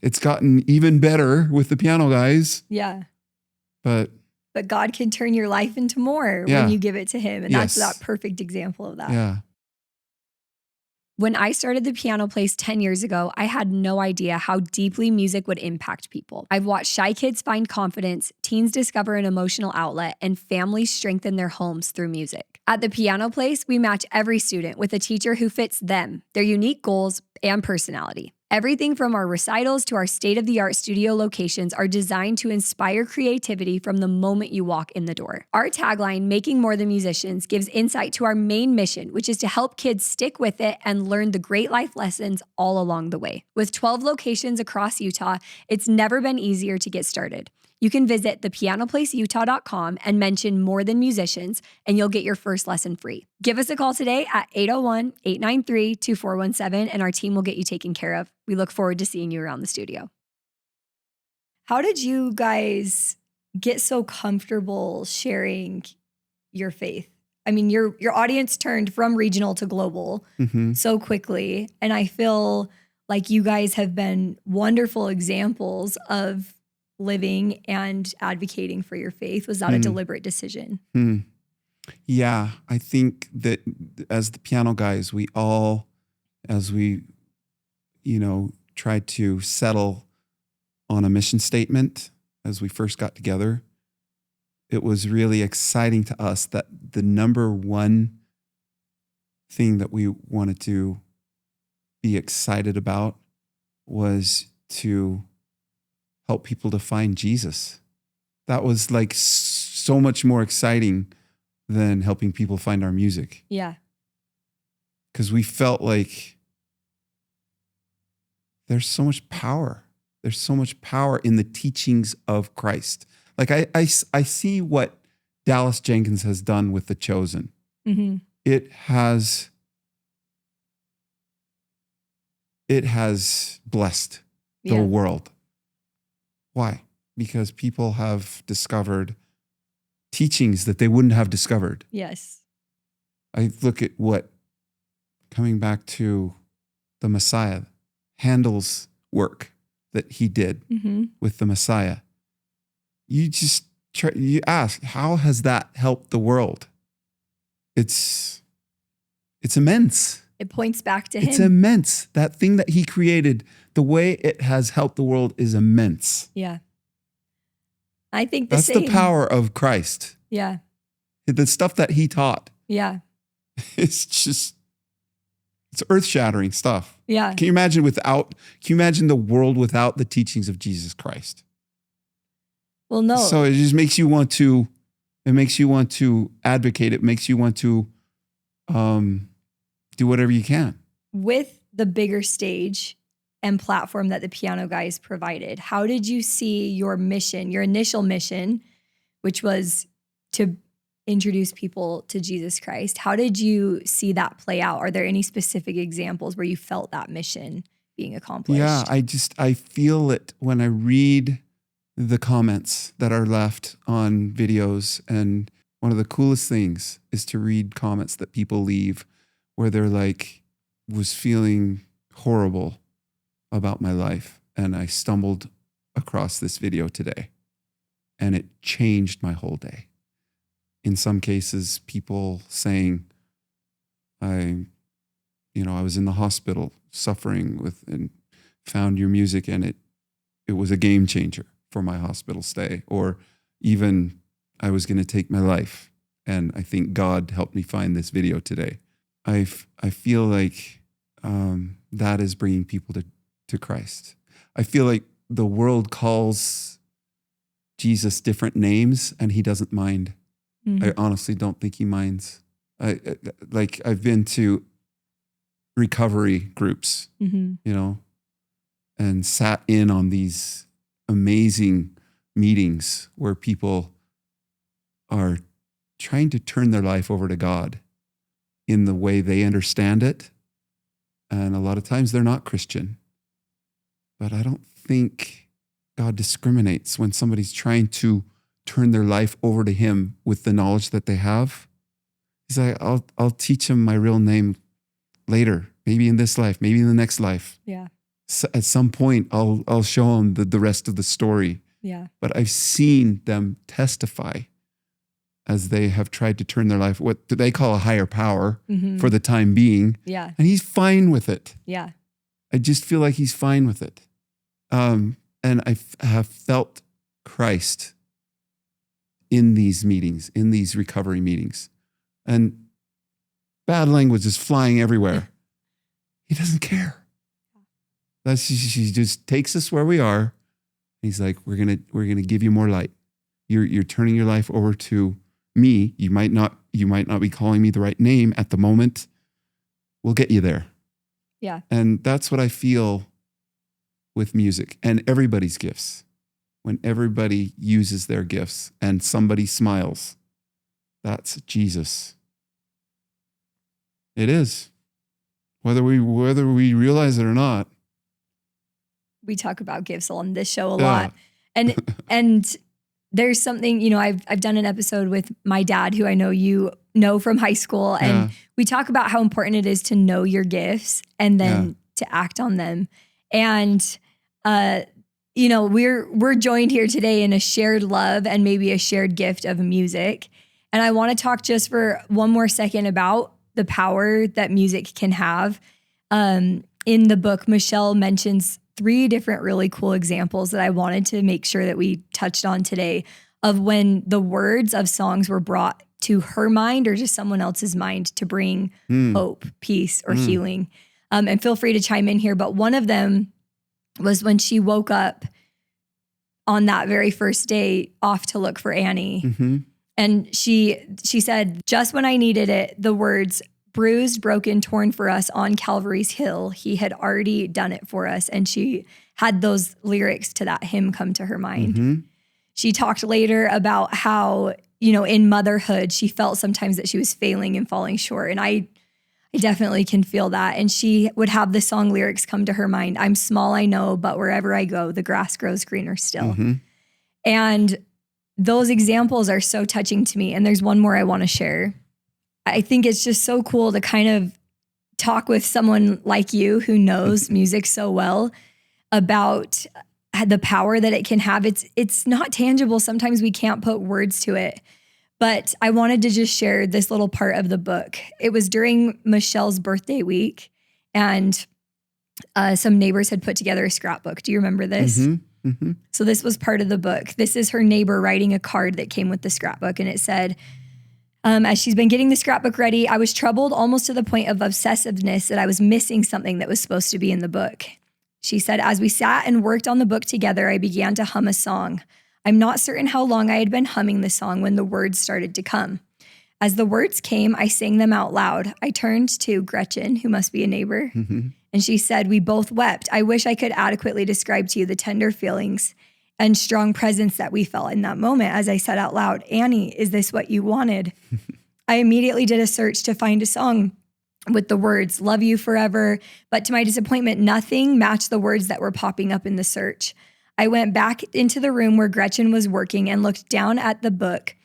It's gotten even better with the piano guys. Yeah. But God can turn your life into more when you give it to him. And that's that perfect example of that. Yeah. When I started the piano place 10 years ago, I had no idea how deeply music would impact people. I've watched shy kids find confidence, teens discover an emotional outlet, and families strengthen their homes through music. At the piano place, we match every student with a teacher who fits them, their unique goals, and personality. Everything from our recitals to our state-of-the-art studio locations are designed to inspire creativity from the moment you walk in the door. Our tagline, Making More Than Musicians, gives insight to our main mission, which is to help kids stick with it and learn the great life lessons all along the way. With 12 locations across Utah, it's never been easier to get started. You can visit thepianoplaceutah.com and mention More Than Musicians, and you'll get your first lesson free. Give us a call today at 801-893-2417, and our team will get you taken care of. We look forward to seeing you around the studio. How did you guys get so comfortable sharing your faith? I mean, your audience turned from regional to global so quickly, and I feel like you guys have been wonderful examples of living and advocating for your faith. Was that a deliberate decision? Yeah, I think that as the piano guys, we all, as we, tried to settle on a mission statement as we first got together, it was really exciting to us that the number one thing that we wanted to be excited about was to help people to find Jesus. That was like so much more exciting than helping people find our music. Yeah. Because we felt like there's so much power. There's so much power in the teachings of Christ. Like I see what Dallas Jenkins has done with The Chosen. It has blessed the world. Why? Because people have discovered teachings that they wouldn't have discovered. Yes. I look at coming back to the Messiah, Handel's work that he did with the Messiah. You ask, how has that helped the world? It's immense. It points back to him. It's immense. That thing that he created, the way it has helped the world is immense. Yeah. I think that's the power of Christ. Yeah. The stuff that he taught. Yeah. It's earth-shattering stuff. Yeah. Can you imagine the world without the teachings of Jesus Christ? Well, no. So it just makes you want to advocate. It makes you want to do whatever you can. With the bigger stage and platform that the piano guys provided, how did you see your mission, your initial mission, which was to introduce people to Jesus Christ? How did you see that play out? Are there any specific examples where you felt that mission being accomplished? Yeah, I feel it when I read the comments that are left on videos. And one of the coolest things is to read comments that people leave where they're like, was feeling horrible about my life, and I stumbled across this video today, and it changed my whole day. In some cases, people saying, I was in the hospital suffering with, and found your music, and it was a game changer for my hospital stay. Or even I was going to take my life, and I think God helped me find this video today. I feel like that is bringing people to Christ. I feel like the world calls Jesus different names, and he doesn't mind. I honestly don't think he minds. I've been to recovery groups, and sat in on these amazing meetings where people are trying to turn their life over to God in the way they understand it. And a lot of times they're not Christian. But I don't think God discriminates when somebody's trying to turn their life over to him with the knowledge that they have. He's like, I'll teach them my real name later, maybe in this life, maybe in the next life. Yeah. at some point I'll show them the rest of the story. Yeah. But I've seen them testify as they have tried to turn their life, what do they call a higher power for the time being. Yeah. And he's fine with it. Yeah. I just feel like he's fine with it. And I have felt Christ in these meetings, in these recovery meetings. And bad language is flying everywhere. He doesn't care. She just takes us where we are. He's like, we're gonna give you more light. You're turning your life over to me. You might not be calling me the right name at the moment. We'll get you there. Yeah. And that's what I feel with music and everybody's gifts. When everybody uses their gifts and somebody smiles, that's Jesus. It is. Whether we realize it or not. We talk about gifts on this show a lot. And there's something, I've done an episode with my dad, who I know you know from high school. And we talk about how important it is to know your gifts and then to act on them. And, we're joined here today in a shared love and maybe a shared gift of music. And I want to talk just for one more second about the power that music can have. In the book, Michelle mentions 3 different really cool examples that I wanted to make sure that we touched on today of when the words of songs were brought to her mind or to someone else's mind to bring hope, peace, or healing. And feel free to chime in here. But one of them was when she woke up on that very first day off to look for Annie. Mm-hmm. And she said, just when I needed it, the words, bruised, broken, torn for us on Calvary's hill, he had already done it for us. And she had those lyrics to that hymn come to her mind. Mm-hmm. She talked later about how, in motherhood, she felt sometimes that she was failing and falling short. And I definitely can feel that. And she would have the song lyrics come to her mind. I'm small, I know, but wherever I go, the grass grows greener still. Mm-hmm. And those examples are so touching to me. And there's one more I want to share. I think it's just so cool to kind of talk with someone like you who knows music so well about the power that it can have. It's not tangible. Sometimes we can't put words to it. But I wanted to just share this little part of the book. It was during Michelle's birthday week, and some neighbors had put together a scrapbook. Do you remember this? Mm-hmm. Mm-hmm. So this was part of the book. This is her neighbor writing a card that came with the scrapbook, and it said, as she's been getting the scrapbook ready, I was troubled almost to the point of obsessiveness that I was missing something that was supposed to be in the book. She said, as we sat and worked on the book together, I began to hum a song. I'm not certain how long I had been humming the song when the words started to come. As the words came, I sang them out loud. I turned to Gretchen, who must be a neighbor, and she said, we both wept. I wish I could adequately describe to you the tender feelings and strong presence that we felt in that moment. As I said out loud, Annie, is this what you wanted? I immediately did a search to find a song with the words, love you forever. But to my disappointment, nothing matched the words that were popping up in the search. I went back into the room where Gretchen was working and looked down at the book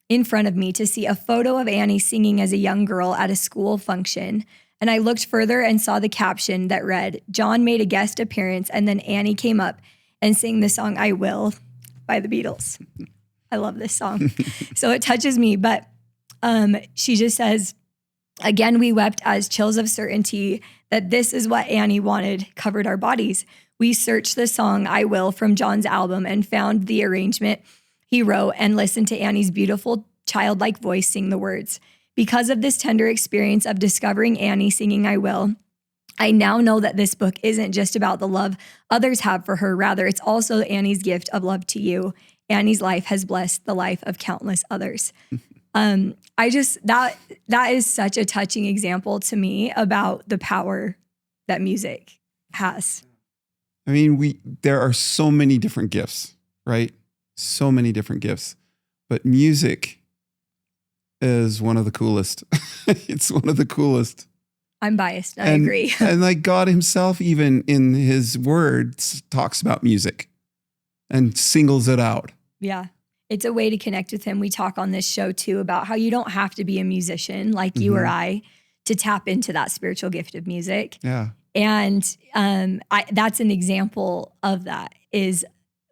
in front of me to see a photo of Annie singing as a young girl at a school function. And I looked further and saw the caption that read, Jon made a guest appearance, and then Annie came up and sang the song I Will by the Beatles. I love this song. So it touches me. But she just says, again, we wept as chills of certainty that this is what Annie wanted covered our bodies. We searched the song I Will from Jon's album and found the arrangement he wrote and listened to Annie's beautiful childlike voice sing the words. Because of this tender experience of discovering Annie singing I Will, I now know that this book isn't just about the love others have for her. Rather, it's also Annie's gift of love to you. Annie's life has blessed the life of countless others. That is such a touching example to me about the power that music has. I mean, there are so many different gifts, right? So many different gifts, but music is one of the coolest. It's one of the coolest. I'm biased. I agree. And like God himself, even in his words, talks about music and singles it out. Yeah. It's a way to connect with him. We talk on this show too about how you don't have to be a musician like you or I to tap into that spiritual gift of music. Yeah. And that's an example of that, is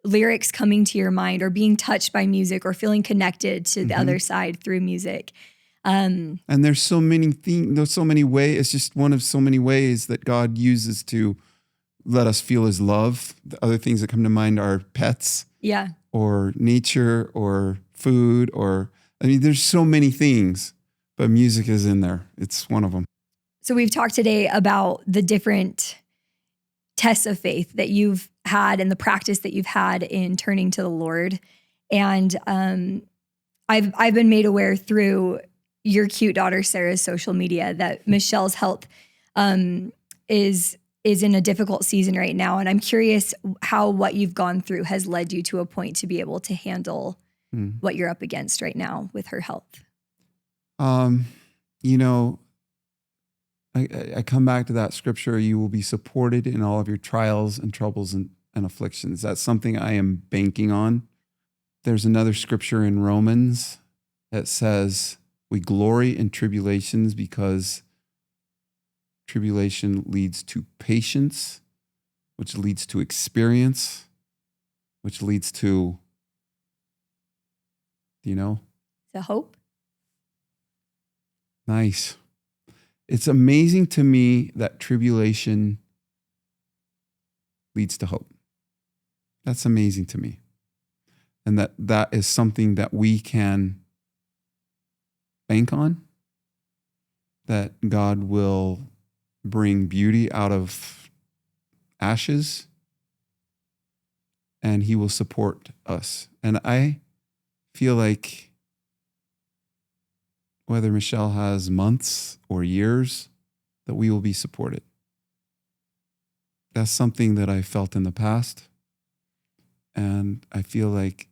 lyrics coming to your mind or being touched by music or feeling connected to the other side through music. And there's so many things, there's so many ways. It's just one of so many ways that God uses to let us feel his love. The other things that come to mind are pets. Yeah. Or nature or food there's so many things, but music is in there. It's one of them. So we've talked today about the different tests of faith that you've had and the practice that you've had in turning to the Lord. And I've been made aware through your cute daughter Sarah's social media that Michelle's health is in a difficult season right now. And I'm curious how what you've gone through has led you to a point to be able to handle what you're up against right now with her health. I come back to that scripture, you will be supported in all of your trials and troubles and afflictions. That's something I am banking on. There's another scripture in Romans that says, we glory in tribulations because tribulation leads to patience, which leads to experience, which leads to, The hope. Nice. It's amazing to me that tribulation leads to hope. That's amazing to me. And that is something that we can bank on, that God will bring beauty out of ashes and he will support us. And I feel like whether Michelle has months or years, that we will be supported. That's something that I felt in the past. And I feel like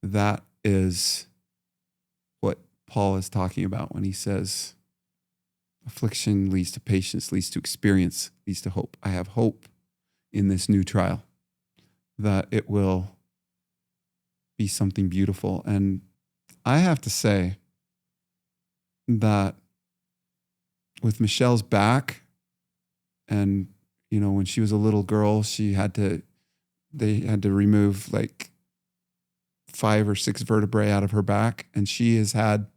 that is what Paul is talking about when he says, affliction leads to patience, leads to experience, leads to hope. I have hope in this new trial that it will be something beautiful. And I have to say that with Michelle's back, and when she was a little girl, they had to remove like 5 or 6 vertebrae out of her back, and she has had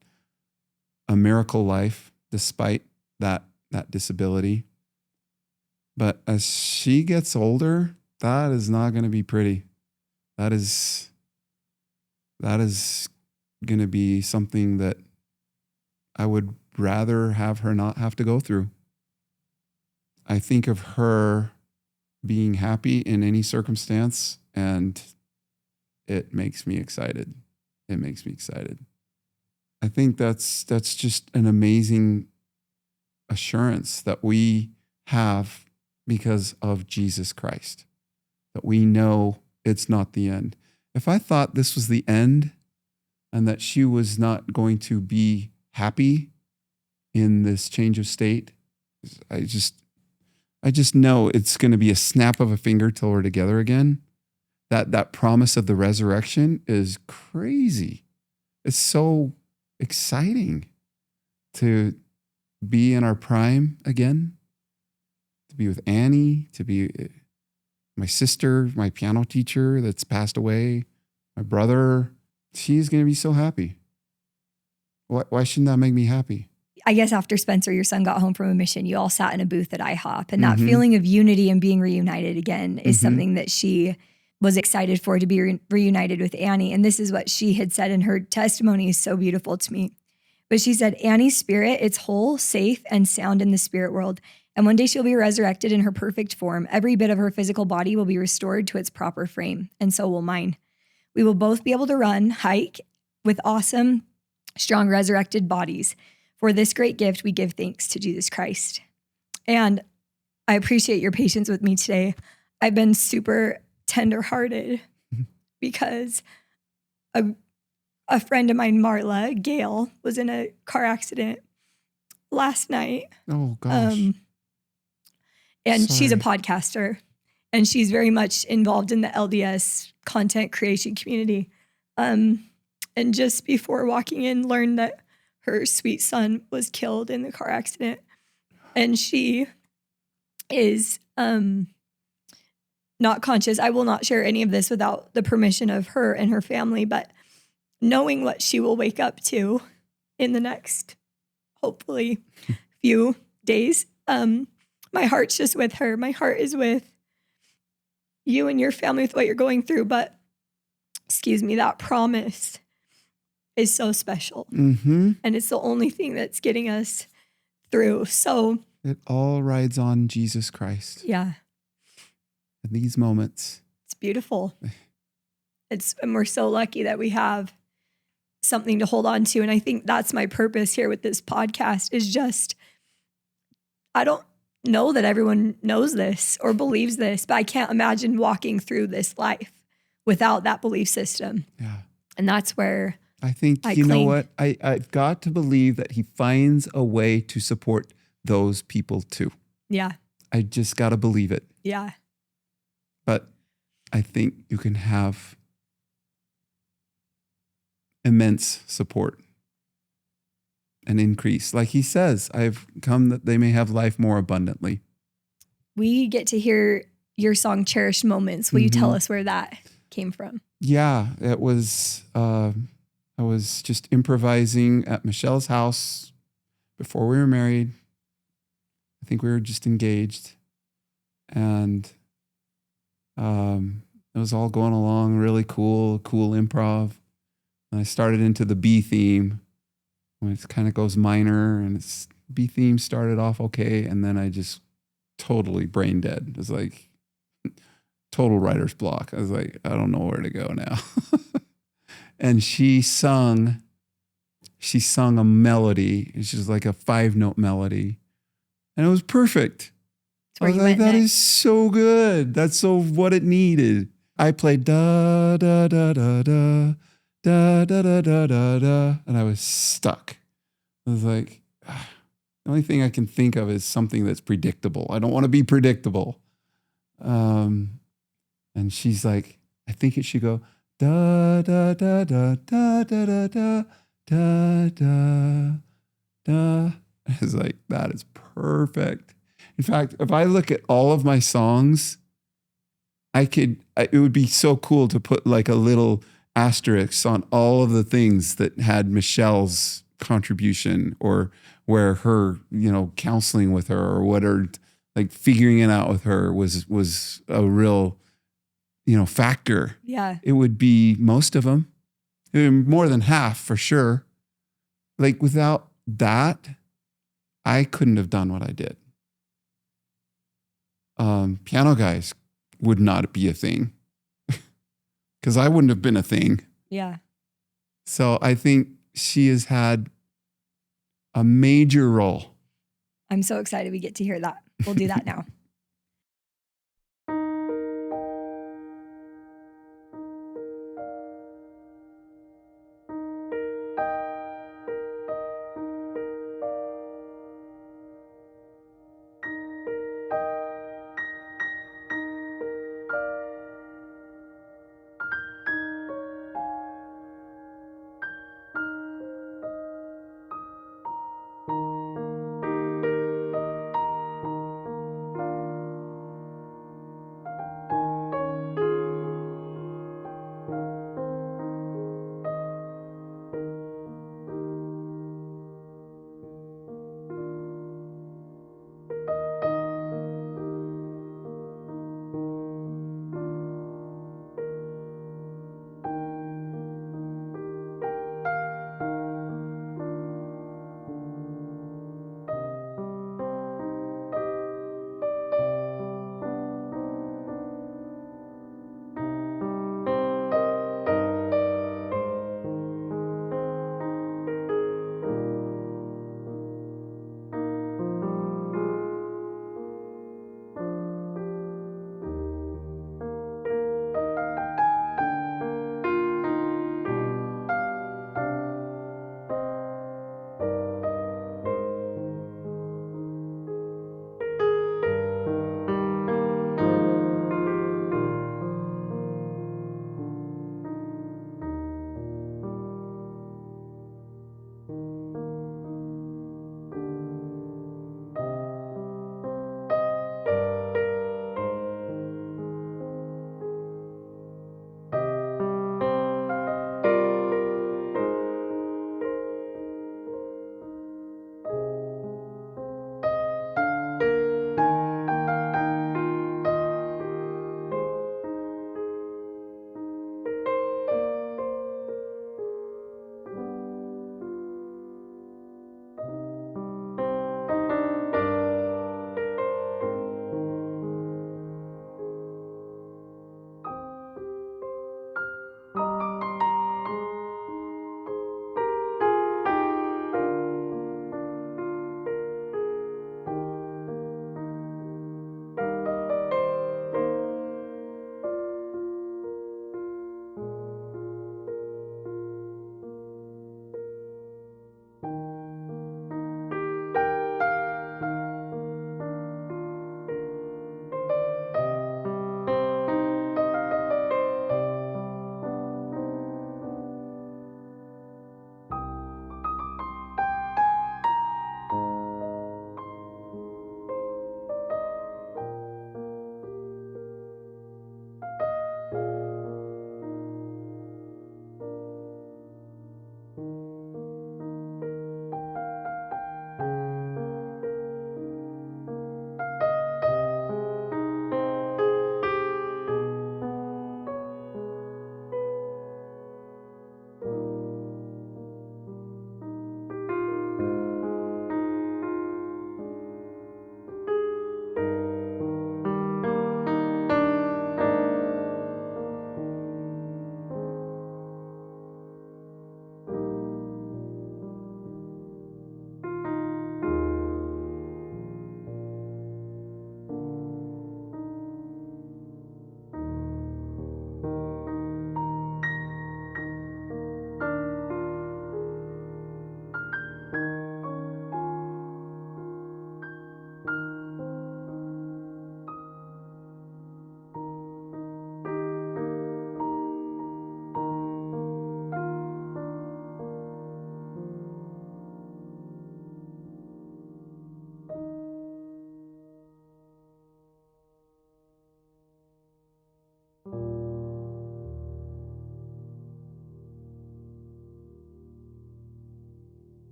a miracle life despite that disability. But as she gets older, that is not going to be pretty. That is going to be something that I would rather have her not have to go through. I think of her being happy in any circumstance, and it makes me excited. It makes me excited. I think that's just an amazing assurance that we have because of Jesus Christ, that we know it's not the end. If I thought this was the end and that she was not going to be happy in this change of state, I just know it's going to be a snap of a finger till we're together again. That promise of the resurrection is crazy. It's so exciting to be in our prime again, to be with Annie, to be my sister, my piano teacher that's passed away, my brother. She's going to be so happy. Why shouldn't that make me happy? I guess after Spencer, your son, got home from a mission, you all sat in a booth at IHOP, and that feeling of unity and being reunited again is something that she was excited for, to be reunited with Annie. And this is what she had said in her testimony, is so beautiful to me. But she said, Annie's spirit, it's whole, safe, and sound in the spirit world. And one day she'll be resurrected in her perfect form. Every bit of her physical body will be restored to its proper frame, and so will mine. We will both be able to run, hike with awesome, strong, resurrected bodies. For this great gift, we give thanks to Jesus Christ. And I appreciate your patience with me today. I've been super tenderhearted because a friend of mine, Marla Gail, was in a car accident last night. Oh, gosh. And she's a podcaster, and she's very much involved in the LDS content creation community. And just before walking in, learned that her sweet son was killed in the car accident. And she is not conscious. I will not share any of this without the permission of her and her family, but knowing what she will wake up to in the next, hopefully, few days. My heart's just with her. My heart is with you and your family with what you're going through. But, excuse me, that promise is so special. Mm-hmm. And it's the only thing that's getting us through. So It all rides on Jesus Christ. yeah, In these moments. it's beautiful. And we're so lucky that we have something to hold on to. And I think that's my purpose here with this podcast is just, I don't know that everyone knows this or believes this, but I can't imagine walking through this life without that belief system. Yeah. And that's where I think, I you know claim. what? I've got to believe that he finds a way to support those people too. Yeah. I just got to believe it. Yeah. But I think you can have immense support and increase. Like he says, I've come that they may have life more abundantly. We get to hear your song Cherished Moments. Will you tell Mhm. us where that came from? Yeah, it was, I was just improvising at Michelle's house before we were married. I think we were just engaged. And it was all going along really cool improv. And I started into the B theme, when it kind of goes minor, and it's B theme started off okay, and then I just totally brain dead. It was like total writer's block. I was like, I don't know where to go now. And she sung a melody. It's just like a 5-note melody, and it was perfect. That's where I was you like, went that next. is so good. That's so what it needed. I played da da da da da da da da da da da, and I was stuck. I was like, the only thing I can think of is something that's predictable. I don't want to be predictable. And she's like, I think it should go da da da da da da da da da da da. I was like, that is perfect. In fact, if I look at all of my songs, it would be so cool to put like a little asterisk on all of the things that had Michelle's contribution, or where her, counseling with her, or what her, like figuring it out with her was a real, factor. Yeah. It would be most of them, more than half for sure. Like without that, I couldn't have done what I did. Piano guys would not be a thing because I wouldn't have been a thing. Yeah. So I think she has had a major role. I'm so excited we get to hear that. We'll do that now.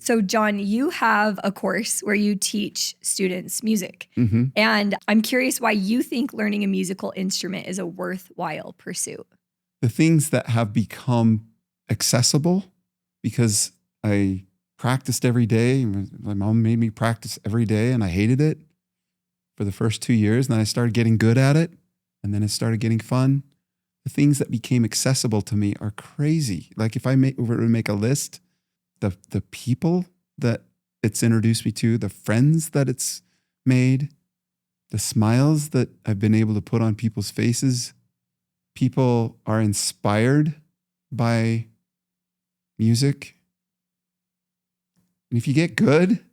So, Jon, you have a course where you teach students music. Mm-hmm. And I'm curious why you think learning a musical instrument is a worthwhile pursuit. The things that have become accessible because I practiced every day. My mom made me practice every day and I hated it for the first 2 years. And then I started getting good at it. And then it started getting fun. The things that became accessible to me are crazy. Like if I were to make a list, the people that it's introduced me to, the friends that it's made, the smiles that I've been able to put on people's faces. People are inspired by music. And if you get good,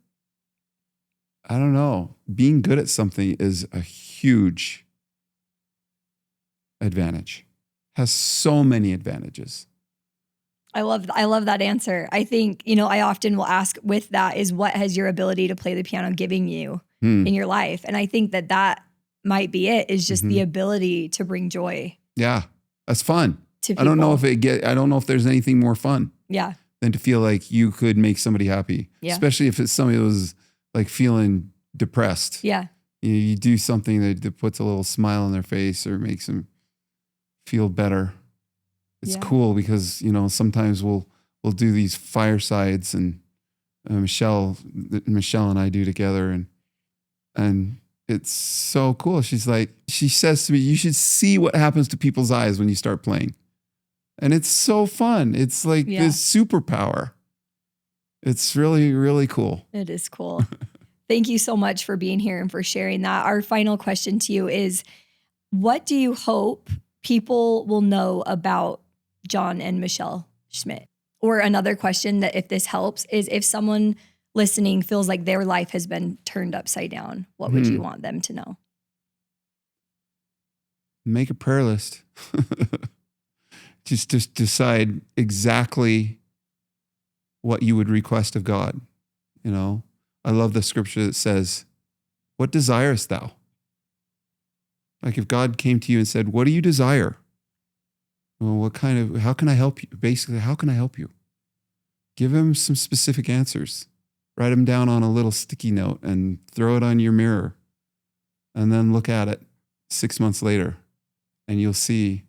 I don't know, being good at something is a huge advantage. Has so many advantages. I love that answer. I think, I often will ask with that is what has your ability to play the piano giving you in your life? And I think that might be it, is just the ability to bring joy. Yeah, that's fun. To people. I don't know if there's anything more fun. Yeah. Than to feel like you could make somebody happy. Yeah. Especially if it's somebody who was like feeling depressed. Yeah. You do something that puts a little smile on their face or makes them feel better. It's cool because, sometimes we'll do these firesides and Michelle and I do together and it's so cool. She says to me, you should see what happens to people's eyes when you start playing. And it's so fun. It's like this superpower. It's really, really cool. It is cool. Thank you so much for being here and for sharing that. Our final question to you is, what do you hope people will know about Jon and Michelle Schmidt? Or another question that, if this helps, is if someone listening feels like their life has been turned upside down, what would you want them to know? Make a prayer list. Just decide exactly what you would request of God. I love the scripture that says, what desirest thou? Like if God came to you and said, what do you desire? Well, how can I help you? Basically, how can I help you? Give him some specific answers. Write them down on a little sticky note and throw it on your mirror. And then look at it 6 months later and you'll see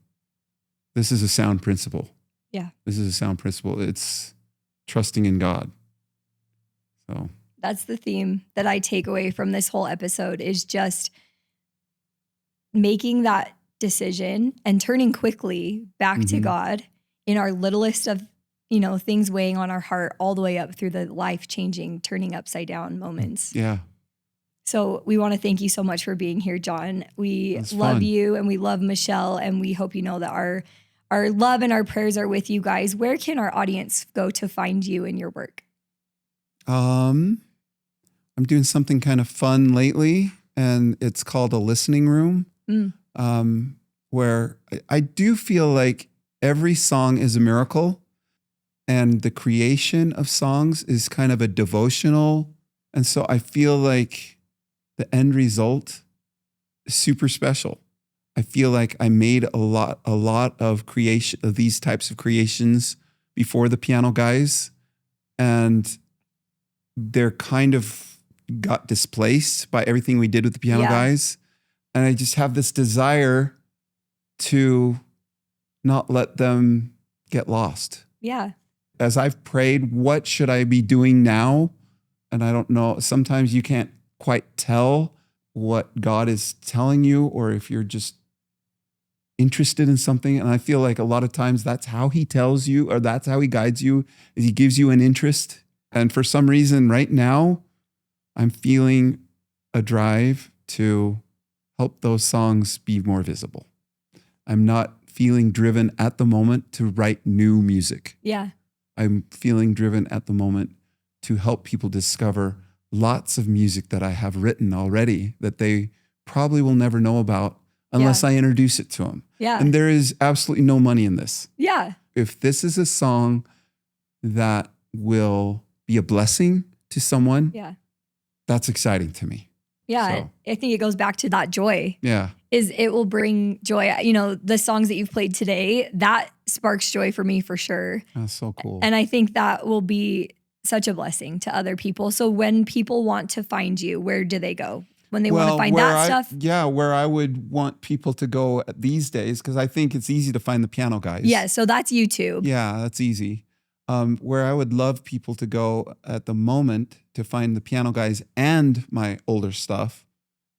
this is a sound principle. Yeah. This is a sound principle. It's trusting in God. So that's the theme that I take away from this whole episode, is just making that decision and turning quickly back to God in our littlest of, things weighing on our heart, all the way up through the life-changing, turning upside down moments. Yeah. So we want to thank you so much for being here, Jon. We love you and we love Michelle, and we hope you know that our love and our prayers are with you guys. Where can our audience go to find you and your work? I'm doing something kind of fun lately, and it's called a listening room, where I do feel like every song is a miracle, and the creation of songs is kind of a devotional. And so I feel like the end result is super special. I feel like I made a lot of creation of these types of creations before the piano guys, and they're kind of got displaced by everything we did with the piano guys. And I just have this desire to not let them get lost. Yeah. As I've prayed, what should I be doing now? And I don't know. Sometimes you can't quite tell what God is telling you, or if you're just interested in something. And I feel like a lot of times that's how he tells you, or that's how he guides you, is he gives you an interest. And for some reason right now, I'm feeling a drive to help those songs be more visible. I'm not feeling driven at the moment to write new music. Yeah. I'm feeling driven at the moment to help people discover lots of music that I have written already that they probably will never know about unless I introduce it to them. Yeah. And there is absolutely no money in this. Yeah. If this is a song that will be a blessing to someone, that's exciting to me. Yeah. So, I think it goes back to that joy. Yeah. Is it will bring joy. The songs that you've played today, that sparks joy for me for sure. That's so cool. And I think that will be such a blessing to other people. So when people want to find you, where do they go? When they want to find that stuff? Yeah, where I would want people to go these days, because I think it's easy to find the piano guys. Yeah, so that's YouTube. Yeah, that's easy. Where I would love people to go at the moment to find the piano guys and my older stuff,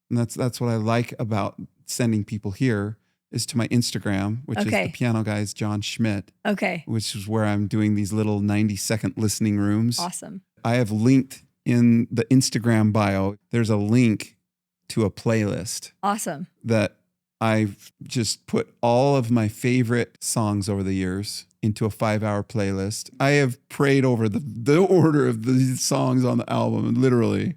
and that's what I like about sending people here, is to my Instagram, which is the piano guys Jon Schmidt. Okay. Which is where I'm doing these little 90-second listening rooms. Awesome. I have linked in the Instagram bio, there's a link to a playlist. Awesome. That I've just put all of my favorite songs over the years into a 5-hour playlist. I have prayed over the order of the songs on the album, literally,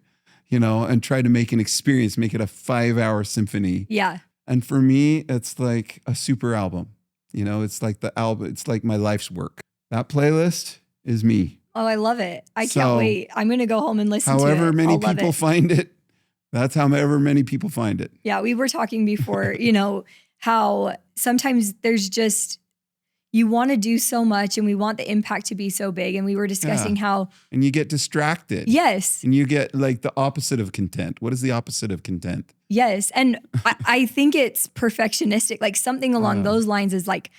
and tried to make an experience, make it a 5-hour symphony. Yeah. And for me, it's like a super album. It's like the album, it's like my life's work. That playlist is me. Oh, I love it. I can't wait. I'm going to go home and listen to it. However many people find it, that's however many people find it. Yeah, we were talking before, how sometimes there's just, you want to do so much and we want the impact to be so big. And we were discussing how. And you get distracted. Yes. And you get like the opposite of content. What is the opposite of content? Yes. And I think it's perfectionistic, like something along those lines is like,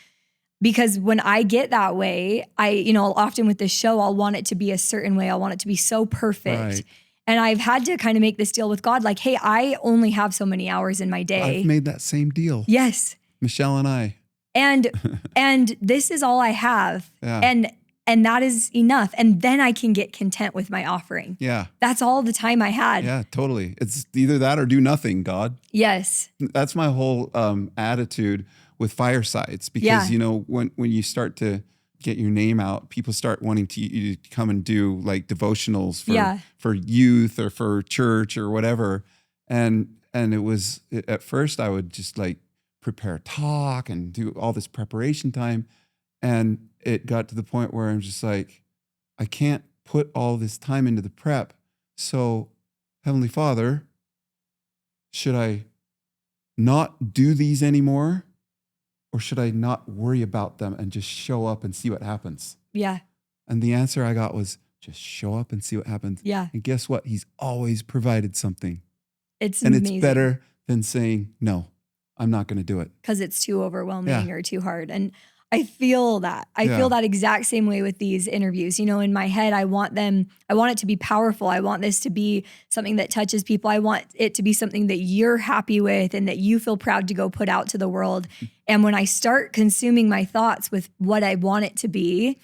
because when I get that way, often with this show, I'll want it to be a certain way. I want it to be so perfect. Right. And I've had to kind of make this deal with God, like, hey, I only have so many hours in my day. I've made that same deal. Yes. Michelle and I. And this is all I have. Yeah. And that is enough. And then I can get content with my offering. Yeah. That's all the time I had. Yeah, totally. It's either that or do nothing, God. Yes. That's my whole attitude with Firesides, because, when you start to get your name out, people start wanting you to come and do like devotionals for youth or for church or whatever. And it was, at first I would just like prepare a talk and do all this preparation time. And it got to the point where I'm just like, I can't put all this time into the prep. So Heavenly Father, should I not do these anymore? Or should I not worry about them and just show up and see what happens? Yeah. And the answer I got was just show up and see what happens. Yeah. And guess what? He's always provided something. It's amazing. It's better than saying, no, I'm not going to do it. Because it's too overwhelming or too hard. And I feel that. I feel that exact same way with these interviews. In my head, I want it to be powerful. I want this to be something that touches people. I want it to be something that you're happy with and that you feel proud to go put out to the world. And when I start consuming my thoughts with what I want it to be,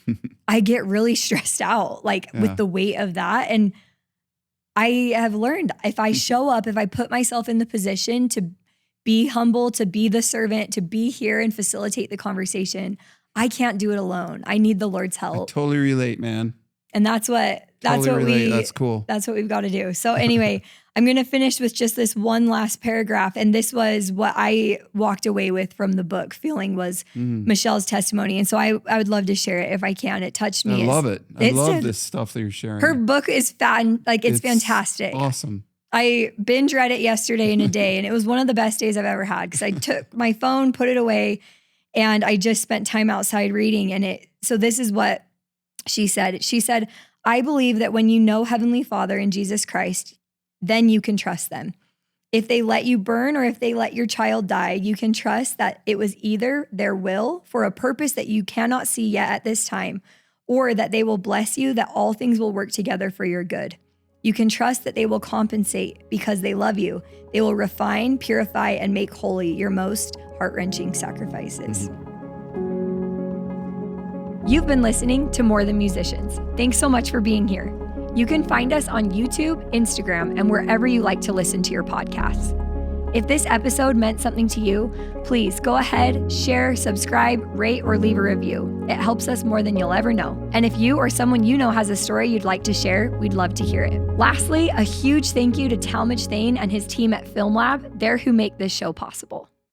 I get really stressed out, with the weight of that. And I have learned, if I show up, if I put myself in the position to be humble, to be the servant, to be here and facilitate the conversation, I can't do it alone. I need the Lord's help. I totally relate, man. And that's cool. That's what we've got to do. So anyway, I'm going to finish with just this one last paragraph. And this was what I walked away with from the book feeling was Michelle's testimony. And so I would love to share it if I can. It touched me. I love it. I love this stuff that you're sharing. Her book is it's fantastic. Awesome. I binge read it yesterday in a day, and it was one of the best days I've ever had because I took my phone, put it away, and I just spent time outside reading. So this is what she said. She said, I believe that when you know Heavenly Father and Jesus Christ, then you can trust them. If they let you burn or if they let your child die, you can trust that it was either their will for a purpose that you cannot see yet at this time, or that they will bless you, that all things will work together for your good. You can trust that they will compensate because they love you. They will refine, purify, and make holy your most heart-wrenching sacrifices. You've been listening to More Than Musicians. Thanks so much for being here. You can find us on YouTube, Instagram, and wherever you like to listen to your podcasts. If this episode meant something to you, please go ahead, share, subscribe, rate, or leave a review. It helps us more than you'll ever know. And if you or someone you know has a story you'd like to share, we'd love to hear it. Lastly, a huge thank you to Talmadge Thane and his team at Film Lab. They're who make this show possible.